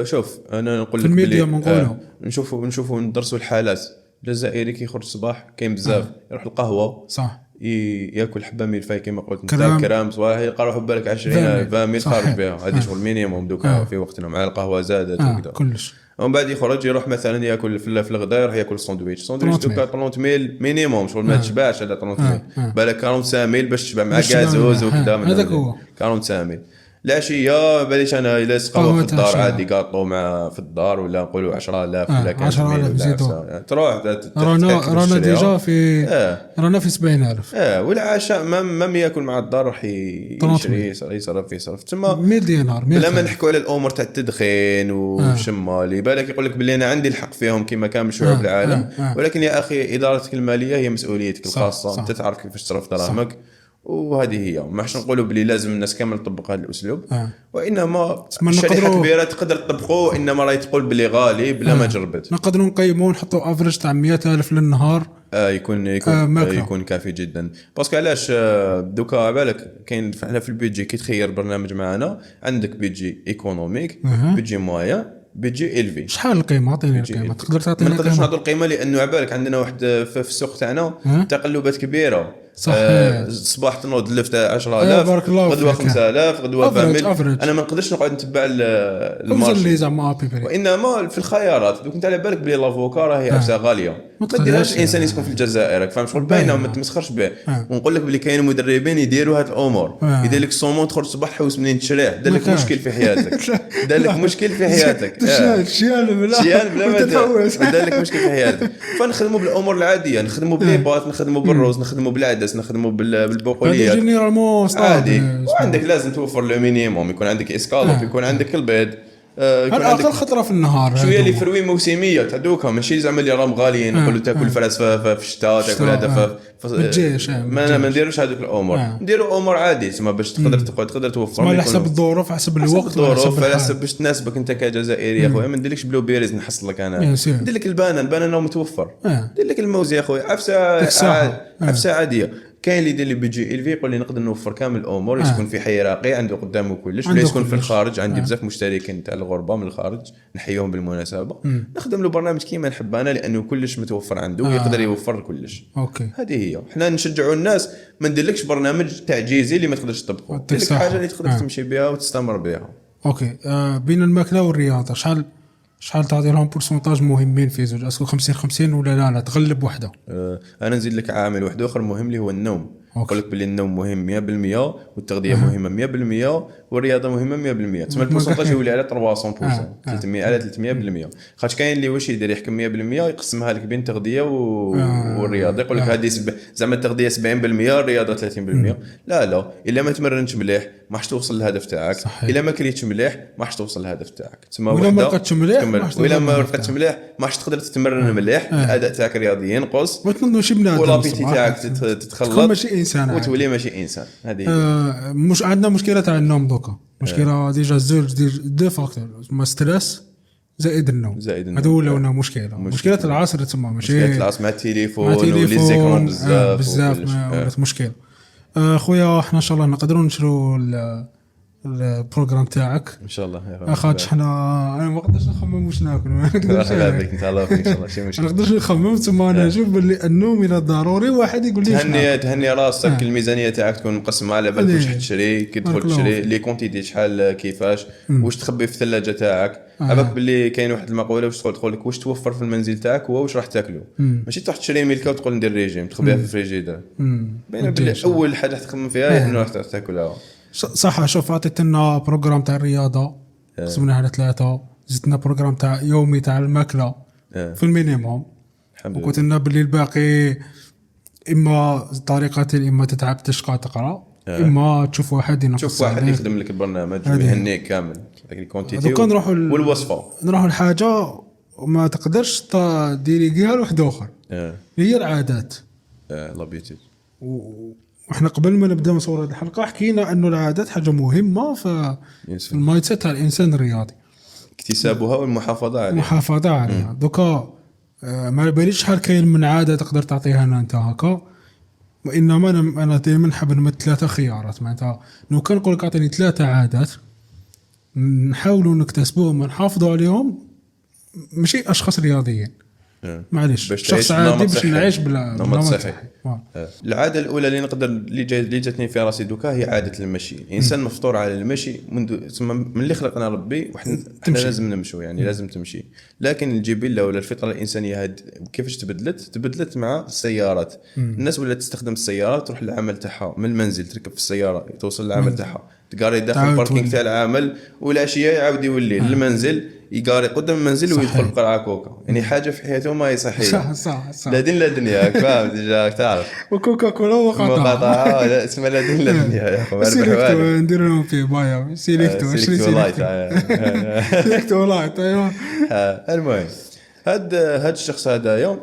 شوف انا نقول لك باللي نشوفوا ندرسوا الحالات. الجزائري كيخرج الصباح كاين بزاف يروح القهوه صح ياكل حبه ملفاي كما قلت انت كرام صباح يلقى روحو بالك 20 20 ميل خارج بها. هذه شغل مينيموم دوكا في وقتنا مع القهوه زادت وكذا كلش. ومن بعد يخرج يروح مثلا ياكل في الغداء يروح ياكل ساندويتش دوكا 30 ميل مينيموم شغل ما تشبعش هذا 30 ميل بالك 45 ميل باش تشبع مع غازوز وكذا. هذاك هو 45 ميل. العشيه باليش انا الا قهوه في الدار عادي قاطو مع في الدار ولا نقولوا 10000 ولا 10000 زيدوا تروح رانا ديجا في رانا في 70000 والعشاء ما ياكل مع الدار راح يشري يصرف تما 100 دينار. لما نحكوا على الامور تاع التدخين والشمه اللي بالك يقول لك باللي انا عندي الحق فيهم كما كامل شعوب العالم ولكن يا اخي ادارتك الماليه هي مسؤوليتك الخاصه. انت تعرف كيفاش تصرف دراهمك وهذه هي. ما حش نقولوا بلي لازم الناس كامل تطبق هذا الاسلوب وانما شريحه كبيره تقدر تطبقوه انما راهي تقول بلي غالي بلا ما جربت. نقدروا نقيموا نحطوا افريج تاع 100,000 للنهار يكون كافي جدا. باسكو علاش دوكا بالك كاين احنا في البيجي كي تخير برنامج معنا عندك بيجي ايكونوميك بيجي مويا بيجي الفي. شحال القيمه؟ عطيني القيمه. تقدر تعطيني؟ ما نقدرش نعطوا القيمه لانه عبالك عندنا واحد في السوق تاعنا تقلبات كبيره. صباح تنوض لفت 10000 غدوه 5000 غدوه 4000. انا ما نقدرش نقعد نتبع المارشي زعما وانما في الخيارات. دوك انت على بالك بلي لافوكا راهي عفسه غاليه ما ديرهاش الانسان يسكن في الجزائر فاهم شغل باينه ما تمسخرش به. ونقول لك بلي كاين مدربين يديروا هاد الامور يدير لك صومون تخرج الصباح حوس منين تشريه دار لك مشكل في حياتك دار لك مشكل في حياتك شيال بلا ما دار لك مشكل في حياتك. فنخدموا بالامور العاديه نخدموا بالليبات نخدموا بالروز نخدموا بالعدس نخدموا بالبقوليات عادي. وعندك لازم توفر لو مينيموم يكون عندك اسكالوب يكون عندك البيض يكون عندك خطره في النهار شويه اللي فروي موسميه تاع دوكا ماشي زعما اللي راهم غاليين نقولوا تاكل فراس في الشتاء تاكل هذا ما نديروش هذوك الامور نديروا امور عادي تسمى باش تقدر توفر على حسب الظروف حسب الوقت على حسب باش تناسبك انت كجزائري يا خويا. ما نديرلكش بلو بيريز نحصل لك انا ندير لك البانان متوفر ندير لك الموز يا خويا عفسه عاديه. كاين اللي يدير لي بيجي الفي يقول لي نقدر نوفر كامل الامور يسكن في حي راقي عنده قدامه كلش ولا يسكن في الخارج. عندي بزاف مشتركين تاع الغربه من الخارج نحييهم بالمناسبه نخدم له برنامج كيما نحب انا لانه كلش متوفر عنده ويقدر يوفر كلش. هذه هي. احنا نشجعوا الناس ما نديرلكش برنامج تعجيزي اللي ما تقدرش تطبقه ندير لك حاجه اللي تقدر تمشي بها وتستمر بها. بين الماكله والرياضه شحال تعطي لهم بورسونتاج مهمين في زوج اسكو 50-50 ولا لا تغلب وحده؟ انا نزيد لك عامل واحد اخر مهم اللي هو النوم. نقول لك بلي النوم مهم 100% والتغذيه مهمه 100% والرياضه مهمه 100%. تسمى البورسونتاج يولي على 300% 300 على 300%. خاطش كاين اللي واش يدير يحكم 100% يقسمها لك بين التغذيه والرياضه يقول لك هذه زعما التغذيه 70% الرياضه 30%. لا الا ما تمرنش مليح ما حش توصل للهدف تاعك. الا ما كليتش مليح ما حش توصل للهدف تاعك. تسمى ولا ما رقدتش مليح ولا ما رقدتش مليح ما حش تقدر تتمرن مليح الاداء تاعك الرياضي ينقص وتنوض شي بنادم والابيتي تاعك تتخلط ماشي انسان وتولي ماشي انسان. هذه مش عندنا مشكله تاع النوم دوكا مشكله ديجا دو فاكتور ما ستريس زائد النوم هذا هو ولا مشكله العصر تسمى ماشي مشكله العصر مع التليفون وليزيكرون بزاف ولات مشكل. خويا احنا ان شاء الله نقدروا نشرو البروغرام تاعك ان شاء الله. اخاطش انا ما نقدرش نخمم واش ناكل ما نقدرش هذيك انت الله ان شاء الله شي مشكل ما نقدرش نخمم ثم انا نشوف باللي النوم الى ضروري واحد يقول لي تهني راسك الميزانيه تاعك تكون مقسمه على بالك واش تشري كي تدخل تشري لي كونتيتي شحال كيفاش واش تخبي في الثلاجه تاعك. عباك باللي كاين واحد المقوله واش تقول لك واش توفر في المنزل تاعك هو واش راح تاكلو ماشي تروح تشري ميلكا وتقول ندير ريجيم تخبيها في الفريجيدر. باين باللي اول حاجه تخمم فيها هي انه راح تاكلها صح. شوف عطيتنا بروغرام تاع الرياضه قسمناها على 3 زدنا بروغرام تاع يومي تاع الماكله في المينيموم وقلت لنا باللي الباقي اما طريقتين اما تتعب تشقى تقرا اما تشوف واحد يخدم لك البرنامج ويهنيك كامل داك الكونتيتي والوصفه. نروحوا لحاجه وما تقدرش ديريغيها لواحد اخر هي العادات لابيتيد. واحنا قبل ما نبدا نصور هذه الحلقه حكينا انه العادات حاجه مهمه في المايند سيت تاع الانسان الرياضي اكتسابها والمحافظه عليها. دوكا ما باليش شحال كاين من عاده تقدر تعطيها لنا انت هكا وانما انا دائما نحب نمد 3 خيارات. معناتها لو كان نقول لك اعطيني 3 عادات نحاولوا نكتسبوهم ونحافظوا عليهم، ماشي اشخاص رياضيين معليش، شخص عادي باش نعيش بلا نمط صحي. العاده الاولى اللي نقدر اللي جاتني في راسي دوكا هي عاده المشي. الانسان مفطور على المشي من اللي خلقنا ربي، وحنا لازم نمشوا يعني لازم تمشي. لكن الجبله ولا الفطره الانسانيه كيفاش تبدلت مع السيارات. الناس ولات تستخدم السيارات تروح للعمل تاعها من المنزل، تركب في السياره توصل للعمل تاعها، تقاري داخل الباركينغ تاع العمل، والعشيه يعاود يولي للمنزل يقاري قدام المنزل ويدخل قرعه كوكا. يعني حاجه في حياته ما هي صحيه. صح لا دين لا دنيا فاهم ديجا تعرف. وكوكا كولا مقاطعه لا اسمها لا دين لا دنيا يا اخو. سيليكتو ندير لهم في بايا سيليكتو سيليكتو لايت. ايوا المهم هاد الشخص هذايا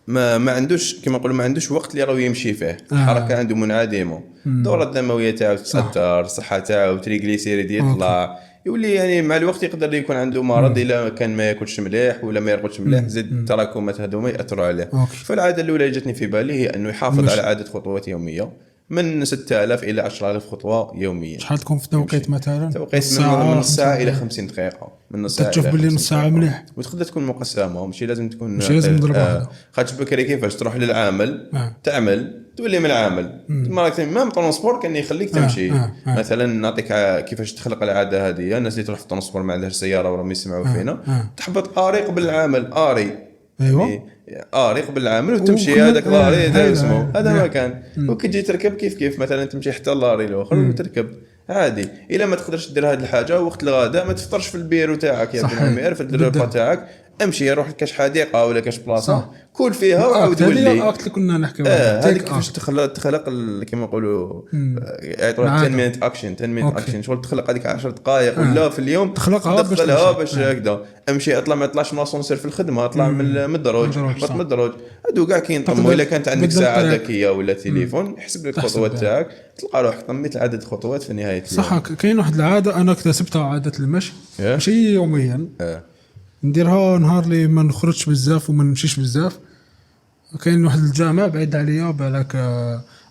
ما عندوش كما نقولوا ما عندوش وقت اللي راهو يمشي فيه. الحركه عنده منعدمه، الدوره الدمويه تاعو تاثر، الصحه تاعو تريغليسيريد يطلع، يولي يعني مع الوقت يقدر يكون عنده مرض الا كان ما ياكلش مليح ولا ما يرقدش مليح، زيد التراكمات هذوما ياثروا عليه. فالعاده الاولى اللي جاتني في بالي هي انه يحافظ على عاده خطوات يوميه من 6000 الى 10000 خطوه يوميا. شحال تكون في توقيت مثلا؟ توقيت من نص ساعه الى 50 دقيقه. من نص ساعه تشوف باللي نص ساعه مليح، وتقدر تكون مقسمه، ماشي لازم تكون نضربها. خاطش بكري كيفاش تروح للعمل تعمل تولي من العمل مرات مام ترونسبور كان يخليك تمشي. مثلا نعطيك كيفاش تخلق العاده هذه. الناس اللي تروح في الترونسبور ما عندهاش سياره وراهم يسمعوا فينا، تحبط قاري قبل العمل ايوه قبل العمل وتمشي هذاك لاري هذا اسمه هذا ما كان. وكي تجي تركب كيف مثلا تمشي حتى اللاري الاخر وتركب عادي. الا ما تقدرش دير هذه الحاجه وقت الغداء ما تفطرش في البيرو تاعك يا ابن عمي، عرف الريبا تاعك، امشي روح لكاش حديقه ولا كاش بلاصه كل فيها وعاود ولي. هذه وقت اللي كنا نحكيو هذه كيفاش تخلق كما نقولوا يعطوا 10 مينيت اكشن 10 مينيت اكشن. شغل تخلق هذيك 10 دقائق ولا في اليوم تدخلها باش هكذا امشي. اطلع ما يطلعش من الاسانسير في الخدمه، اطلع من الدروج، هبط من الدروج. هادو كاع كينطموا. الا كانت عندك ساعه ذكيه ولا تليفون يحسب لك الخطوات تاعك، تلقى روحك طميت عدد خطوات في نهايه اليوم. صح. كاين واحد العاده انا اكتسبتها، عاده المشي ماشي يوميا نديرها نهار اللي ما نخرجش بزاف وما نمشيش بزاف. كاين واحد الجامع بعيد عليا بالك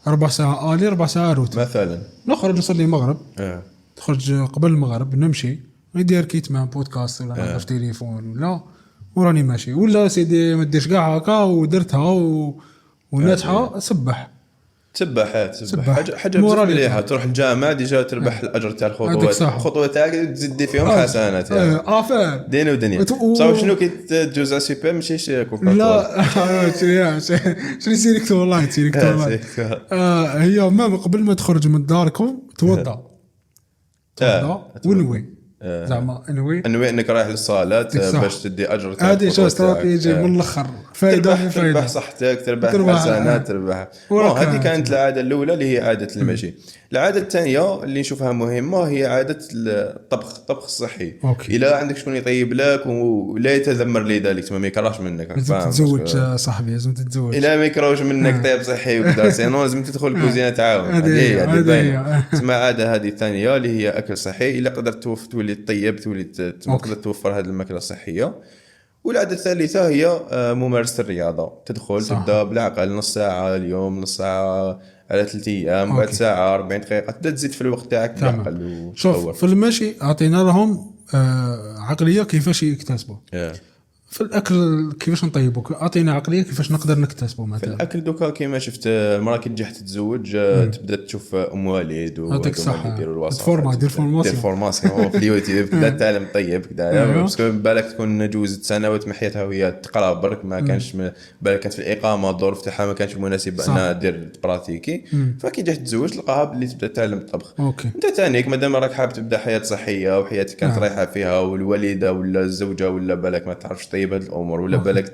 4 ساعات 4 ساعات روت مثلا، نخرج نصلي المغرب نخرج قبل المغرب نمشي ندير كيتمان بودكاست ولا نهضر في تليفون ولا وراني ماشي ولا سيدي ما ديرش كاع هكا ودرتها وناتها تسبح حاجه مليحه. تروح الجامع ديجا تربح الاجر تاع الخطوات تاعك تزيد فيهم حسنات افير دين ودنيا. صاو شنو كي تجوز سوبر ماشي كوكا لا شنو سيريكتو والله هي ما قبل ما تخرج من داركم توضا ونوي زعما انوي انك رايح للصالة باش تدي اجر تاع هذه شو استراتيجي من الاخر فايده تربح صحتك تربح حسنات تربح. هذه كانت العاده الاولى اللي هي عاده المشي. العاده الثانيه اللي نشوفها مهمه هي عاده الطبخ الصحي. الا عندك شكون يطيب لك ولا يتذمر لذلك ما يكرهش منك، لازم تتزوج صاحبي لازم تتزوج. الا ما يكرهوش منك طيب صحي وكذا سينو لازم تدخل الكوزينه تعاون. هذه اسمها عاده هذه الثانيه اللي هي اكل صحي. الا قدرت تولي تطيب تولي تقدر توفر هذه الماكله الصحيه. والعاده الثالثه هي ممارسه الرياضه. تبدا بالعقل نص ساعه اليوم، نص ساعه على 3 ايام، بعد ساعه 40 دقيقه تبدا تزيد في الوقت تاعك بالعقل. شوف في المشي اعطينا لهم عقليه كيفاش يكتسبوا في الاكل كيفاش نطيبوك. اعطينا عقليه كيفاش نقدر نكتسبوا مثلا في الاكل. دوكا كيما شفت المراه كي تجي تتزوج تبدا تشوف ام والد وهذوما يديروا الوصفات دير فورماسيون في اليوتيوب تبدا تعلم طيب كذا. باسكو بالك تكون جوزت سنوات من حياتها وهي تقرا برك ما كانش بالك كانت في الاقامه الظروف تاعها ما كانش مناسب انها دير براتيكي. فكي جات تتزوج تلقاها باللي تبدا تعلم الطبخ. انت ثانيك مادام راك حاب تبدا حياه صحيه وحياتك كانت رايحه فيها والوالده ولا الزوجه ولا بالك ما تعرفش طيب هاد الامور ولا بالك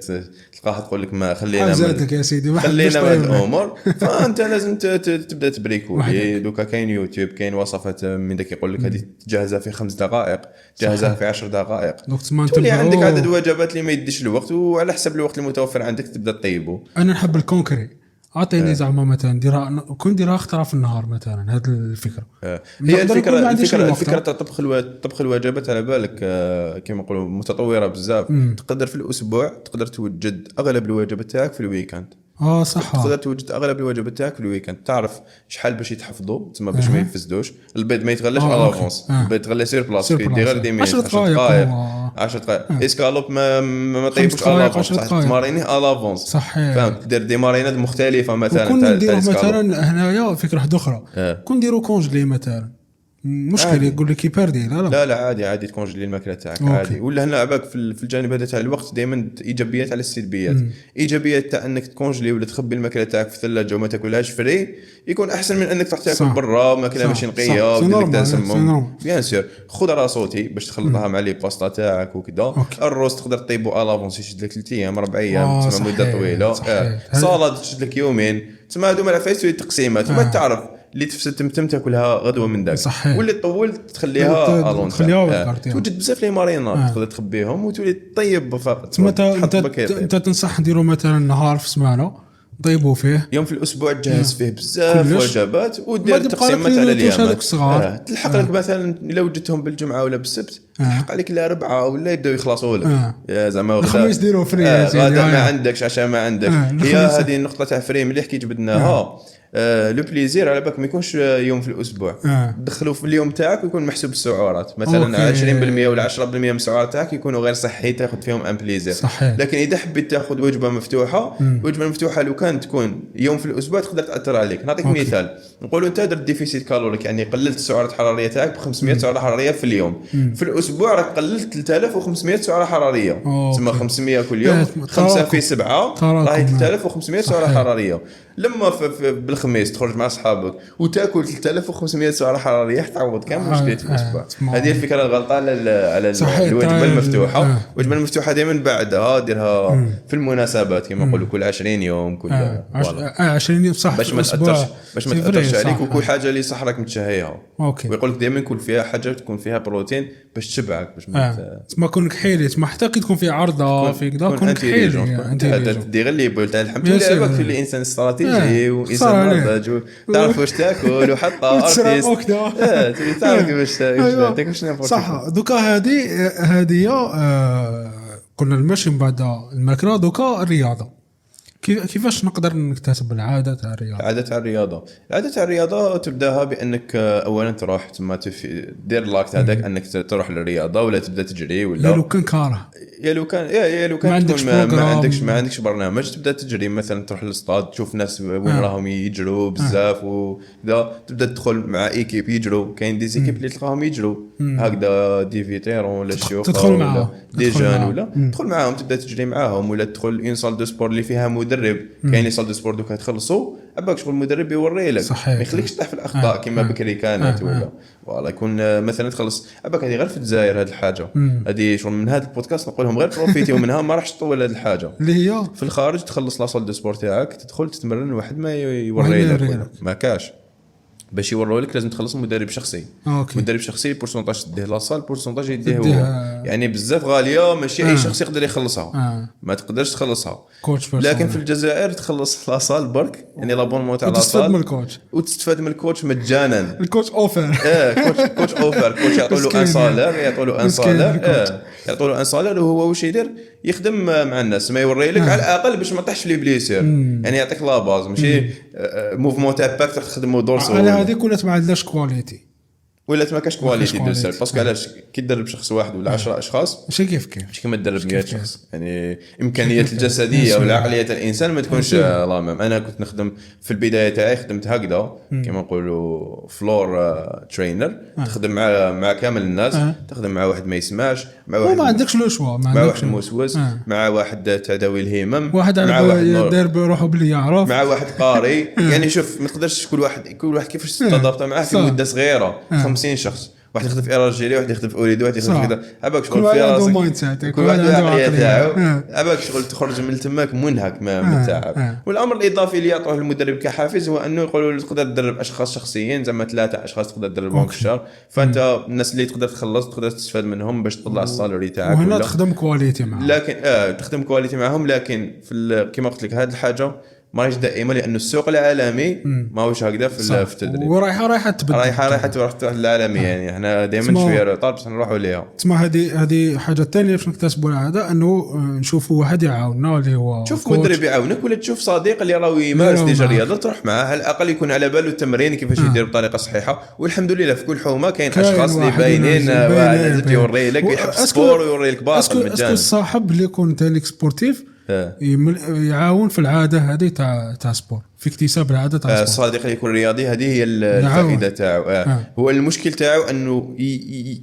تلقاها تقول لك ما خلينا زادك يا سيدي خلينا هاد الامور. فانت لازم تبدا تبريكولي. دوكا كاين يوتيوب كاين وصفات من داك يقول لك هذه تجهزها في 5 دقائق جهزها في 10 دقائق. تولي عندك عدد وجبات اللي ما يديش الوقت وعلى حسب الوقت المتوفر عندك تبدا تطيبه. انا نحب الكونكري. اعطيني زعما مثلا ديرها اخترع في النهار مثلا. هذه الفكره هي الفكره طبخ الوجبات على بالك كما نقولوا متطوره بزاف. تقدر في الاسبوع تقدر توجد اغلب الوجبات تاعك في الويكاند. صح. تقدر توجد اغلب الوجبات تاعك في الويكند، تعرف شحال باش يتحفظوا تما باش ما يفسدوش. البيض ما يتغلاش على لافونس، البيض يتغلى سير بلاص يدير غير 10 دقائق 10 دقائق. اسكالوب ما طيبوش على لافونس، صح تمارينه على لافونس، صحيح. فهمت، دير دي مارينات مختلفه مثلا كون نديرو مثلا هنايا فكره واحده اخرى، كون نديرو كونجلي مثلا مشكل يقول لك يبردي. لا عادي تكونجلي الماكله تاعك عادي. ولا هنا عباك في الجانب هذا تاع الوقت دائما ايجابيات على السلبيات. ايجابيات تاع انك تكونجلي ولا تخبي الماكله تاعك في الثلاجه وما تاكلهاش فري يكون احسن من انك تروح تاكل برا ماكله ماشي نقيه ودير لك تسمم. بيان سور خضره صوتي باش تخلطها مع لي باستا تاعك وكذا. الروز تقدر طيبو على لافونس يشد لك 3 ايام 4 ايام تسمى مده طويله. صالاد تشد لك يومين تسمى هذوما العفايس تقسيمات وما تعرف اللي تفسد تمتم تاكلها غدوه من داك، واللي طول تخليها الون توجد بزاف لي مارينات تقدر تخبيهم وتولي طيب فقط. انت تنصح نديرو مثلا نهار في سمانه نطيبوا فيه، يوم في الاسبوع تجهز فيه بزاف وجبات ودير تقسيمات على الايامات. تلحق لك مثلا الا وجدتهم بالجمعه ولا بالسبت تلحق عليك لا 4 ولا يبداو يخلصوا لك. زعما الخميس ديروا فري غدا ما عندكش عشاء ما عندكش. هي هذه النقطه تاع فري ملي حكيت جبدناها. لو بليزير على بالك ما يكونش يوم في الاسبوع. دخلوا في اليوم تاعك ويكون محسوب السعرات مثلا 20% ولا 10% من السعرات تاعك يكونوا غير صحي تاخذ فيهم ان بليزير. لكن اذا حبيت تاخذ وجبه مفتوحه وجبه مفتوحه لو كانت تكون يوم في الاسبوع تقدر تاثر عليك. نعطيك مثال، نقولوا انت درت ديفيسيت كالوريك يعني قللت السعرات الحراريه تاعك ب 500 سعره حراريه في اليوم. في الاسبوع راك قللت 3500 سعره حراريه. تسمى 500 كل يوم 5 في 7 راهي 3500 سعره حراريه. لما بالخميس تخرج مع اصحابك وتاكل 3500 سعره حراريه تعوض كامل واش درت في الاسبوع. هذه الفكره الغلطه على الوجبه المفتوحه. الوجبه المفتوحه دائما بعدها ديرها في المناسبات كما نقولوا كل 20 يوم كل 20 يوم صح باش ما تاثرش عليك وكل حاجه اللي صح راك متشهيها. ويقول لك دائما كل فيها حاجه تكون فيها بروتين باش تشبعك باش ما كونك حيلي ما حتى كي تكون فيها عرضه في كذا كونك حيلي انت دير اللي بول تاع الحمد لله في الانسان استراتيجي وانسان نضج تعرف واش تاكل وحطها ارتيست تعرف كيفاش تاكل شنو صح. دوكا هذه كنا المشي من بعد الماكله. دوكا الرياضه كيفاش نقدر نكتسب العاده تاع الرياضه؟ العاده تاع الرياضه تبداها بانك اولا تروح تما دير لاكت هذاك انك تروح للرياضه ولا تبدا تجري ولا لو كان كاره لو كان ما عندكش برنامج تبدا تجري مثلا تروح للصطاد تشوف ناس وين راهم يجروا بزاف وكذا تبدا تدخل مع ايكيب يجروا. كاين دي زيكيب اللي تلقاهم يجروا هكذا دي فيتيرون ولا شيوخ تدخل معاهم دي جون ولا تدخل معاهم تبدا تجري معاهم ولا تدخل اون سال دو سبور اللي فيها مدرب. كاين لي سال دو سبور دوك تخلصوا اباك شغل المدرب يوري لك ما يخليكش تطيح في الاخطاء كما بكري كانت ولا والله يكون مثلا تخلص اباك هذه غير في الجزائر هذه الحاجه هذه شغل من هذا البودكاست نقولهم غير بروفيتيو منها ما راحش تطول هذه الحاجه اللي هي في الخارج تخلص لا سال دو سبور تاعك تدخل تتمرن واحد ما يوري لك ما كاش باش يوروا لك لازم تخلص مدرب شخصي. مدرب شخصي بورسونتاج تديه لاصال بورسونتاج يديه هو يعني بزاف غاليه ماشي اي شخص يقدر يخلصها. ما تقدرش تخلصها لكن في الجزائر تخلص لاصال برك يعني لابونمون تاع لاصال وتستفاد من الكوتش مجانا. الكوتش اوفر كوتش اوفر كوتش يعطوا له ان سالير يعطوا له ان سالير وهو واش يدير يخدم مع الناس ما يوري لك على الاقل باش ما تطيحش في لي بليسير يعني يعطيك لا باز ماشي موفمون تاع باك تخدموا دورسو. هذيك ولات ما عندناش كواليتي ولا ما كاش كواليتي دو سير باسكو علاش كي تدرب شخص واحد ولا 10 اشخاص ماشي كيف ماشي كيما تدرب 100 شخص يعني امكانيات الجسديه والعقليه تاع الانسان ما تكونش لا ميم. انا كنت نخدم في البدايه تاعي خدمت هكذا كما نقولوا فلور ترينر تخدم مع كامل الناس تخدم مع واحد ما يسمعش مع واحد ما عندكش لو شوا مع واحد موسوس مع واحد تاع ذوي الهمم واحد داير بروحه بلي يعرف مع واحد قاري يعني شوف ما تقدرش كل واحد كيفاش تتضابط معاه في مده صغيره 50 شخص واحد يخدم في اراجيلي واحد يخدم في اوريدو واحد يخدم في كذا اباك شغل في راسك كل واحد عنده العقليه تاعو اباك شغل تخرج من تماك منهك ما التعب. والامر الاضافي اللي يعطوه المدرب كحافز هو انه يقولوا تقدر تدرب اشخاص شخصيين زعما 3 اشخاص تقدر تدربهم في الشهر فانت الناس اللي تقدر تخلص تقدر تستفاد منهم باش تطلع السالري تاعك وهنا تخدم كواليتي معهم لكن تخدم كواليتي معهم لكن في كما قلت لك هذه الحاجه ما راهيش دائمه، لانه السوق العالمي ماهوش هكذا في التدريب، ورايحه تبدل، رايحه تروح العالمي. يعني احنا دائما شويه روطار باش نروحوا ليها. تسمى هذه حاجه ثانيه باش نكتسبوا العاده، انه نشوفوا واحد يعاوننا اللي هو تشوف مدرب يعاونك، ولا تشوف صديق اللي راه يمارس ديجا الرياضه تروح معاه، على الاقل يكون على باله التمرين كيفاش يدير بطريقه صحيحه. والحمد لله في كل حومه كاين اشخاص اللي باينين، واحد يوري لك يحب السبور ويوري لك باطل مجانا. اسكو الصاحب اللي يكون ثاني سبورتيف يعاون في العاده هذه تاع سبور، في اكتساب العاده تاع سبور. الصديق اللي يكون رياضي هذه هي الفائده تاعو. هو المشكل تاعو انه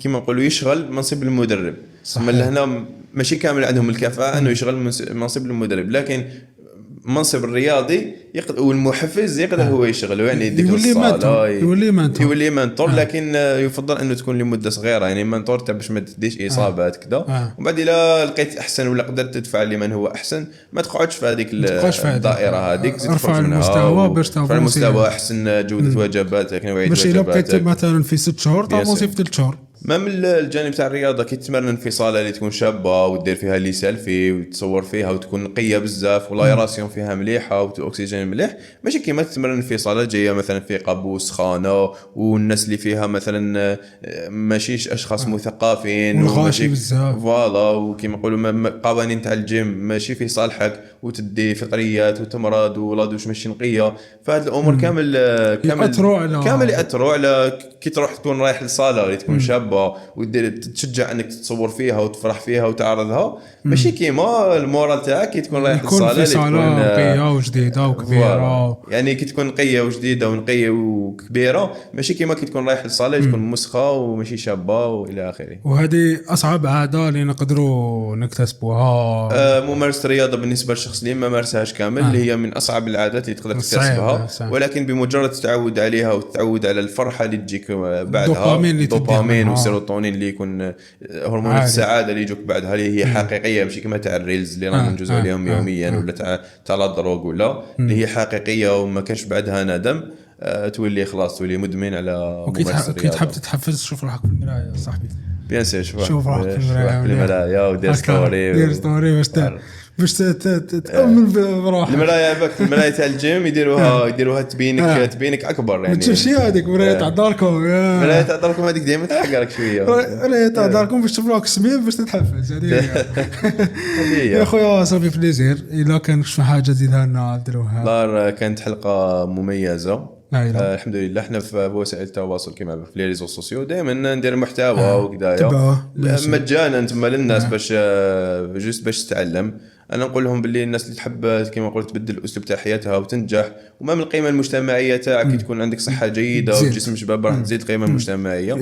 كما نقولوا يشغل منصب المدرب. ثم لهنا ماشي كامل عندهم الكفاءه انه يشغل منصب المدرب، لكن منصب الرياضي والمحفز يقدر هو يشغله، يعني يديك الصاله يولي منتور. لكن يفضل انه تكون لمده صغيره، يعني منتور تاع باش ما تديش اصابات كذا. وبعد اذا لقيت احسن ولا قدرت تدفع لمن هو احسن، ما تقعدش في هذيك الدائره هذيك، ارفع المستوى باش ترفع المستوى، احسن جوده وجباتك، نوعيه وجباتك. ماشي لو بقيت مثلا في 6 شهور تموسي في 3 شهور. ما من الجانب تاع الرياضه كي تتمرن في صاله اللي تكون شابه ودير فيها لي سيلفي وتصور فيها وتكون نقيه بزاف ولايراسيون فيها مليحه والاكسجين مليح، ماشي كيما تتمرن في صاله جايه مثلا في قابوس خانه والناس اللي فيها مثلا ماشيش اشخاص مثقفين وماشي بزاف فوالا، وكيما نقولوا قوانين تاع الجيم ماشي في صالحك، وتدي فطريات وتمرض ولادوش ماشي نقيه. فهاد الامور كامل ياثروا على كي تروح تكون رايح للصاله اللي تكون شابه ودير تشجع انك تتصور فيها وتفرح فيها وتعرضها. ماشي كيما المورال تاعك كي تكون رايح للصاله اللي تكون نقيه وجديده وكبيره، يعني كي تكون نقيه وجديده ونقيه وكبيره، ماشي كيما كي تكون رايح للصاله اللي تكون مسخه وماشي شابه والى اخره. وهذه اصعب عاده اللي نقدروا نكتسبوها. ممارسه الرياضه بالنسبه للشخص اللي ما مارسهاش كامل اللي هي من اصعب العادات اللي تقدر تكتسبها، ولكن بمجرد تتعود عليها وتتعود على الفرحه اللي تجيك بعدها، الدوبامين والسيروتونين اللي يكون هرمون السعاده اللي يجوك بعدها، اللي هي حقيقيه ماشي كما تاع الريلز اللي رانا نجوزوا عليهم يوميا ولا تاع الدروغ ولا اللي هي حقيقيه وما كانش بعدها ندم. تولي خلاص تولي مدمن على ممارسه الرياضه. كي تحب تتحفز شوف روحك في المرايه صاحبي، بيان سير شوف روحك في المرايه ودير ستوري باش تأمن بروحك. المرايه تاع الجيم يديروها تبينك اكبر، يعني تشوف شي هذيك مرايه تاع داركم، هذيك ديما تحقرك شويه، مرايه تاع داركم باش تشوف روحك سمين باش تتحفز. هذه يا خويا صافي بليزير. الا كان شي حاجه تزيدها لنا ديروها. لا كانت حلقه مميزه. الحمد لله احنا في وسائل التواصل كما في لي ريزو سوسيو دائما ندير محتوى وكذا مجانا تما للناس باش جوست باش تتعلم. انا نقول لهم باللي الناس اللي تحب كما قلت تبدل الاسلوب تاع حياتها وتنجح، وما من القيمه المجتمعيه تاعك كي تكون عندك صحه جيده وجسم شباب راح تزيد القيمه المجتمعيه،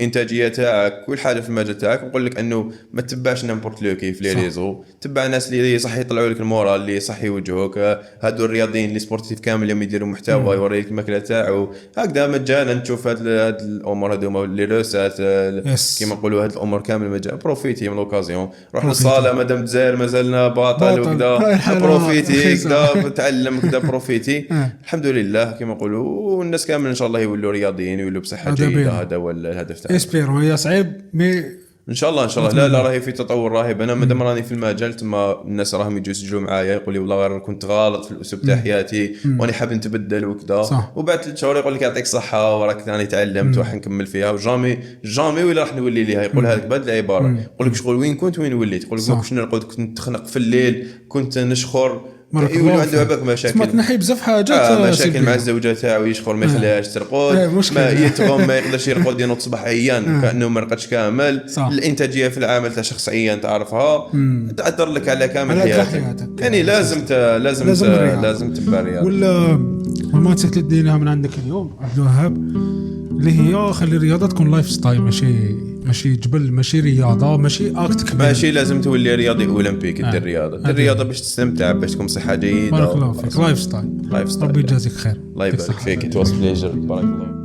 انتاجيه تاعك كل حاجه في المجال تاعك. نقول لك انه ما تتبعش نيمبورت لو كيف لي ريزو، تبع ناس اللي صح يطلعوا لك المورال، اللي صح يوجهوك. هادو الرياضيين اللي سبورتيف كامل يوم يديروا محتوى يوريك الماكله تاعو هكذا مجانا. تشوف هاد الامور هذوما لي روسات كما نقولوا هاد الامور كامل مجانا. بروفيتي من لوكازيون، روح للصاله مادام تزاير مازالنا باطل وكذا، بروفيتي كذا تعلم كذا بروفيتي. الحمد لله كما نقولوا، والناس كامل ان شاء الله يولوا رياضيين ويولوا بصحه جيده. هذا هو الهدف تاعنا. اسبيرو هي صعيب مي ان شاء الله لا راهي في تطور راهب. انا مادام راني في المجال تما الناس راهم يجوا يسجلوا معايا يقول لي والله غير كنت غلط في الاسلوب تاع حياتي واني حاب نتبدل وكذا، وبعد 3 شهور يقول لك يعطيك الصحه وراك ثاني تعلمت وراح نكمل فيها. وجامي ولا راح نولي ليها يقول هذيك بعد العباره، يقول لك شغل وين كنت وين وليت، يقول لك ما كنتش نرقد كنت نتخنق في الليل كنت نشخر. يولي عنده عباك مشاكل، ما تنحي بزاف حاجات مشاكل مع الزوجه تاعو، يشخر ما يخليهاش ترقد، ما يتغم ما يقدرش يرقد ينوض صباحيا كانه ما رقدش كامل. الانتاجيه في العمل تاع شخصيا تعرفها تاثر لك على كامل حياتك. يعني لازم تبع الرياضه. ولا ما تسكت دينها من عندك اليوم عبد الوهاب، اللي هي خلي الرياضه تكون لايف ستايل، ماشي جبل، ماشي رياضه، ماشي اكت كبير، ماشي لازم تولي رياضي اولمبيك. دير الرياضه باش تستمتع، باش تكون صحه جيده. بارك الله فيك. لايف ستايل. ربي يجازيك خير. الله يبارك فيك. يتواصل بليجر. بارك الله.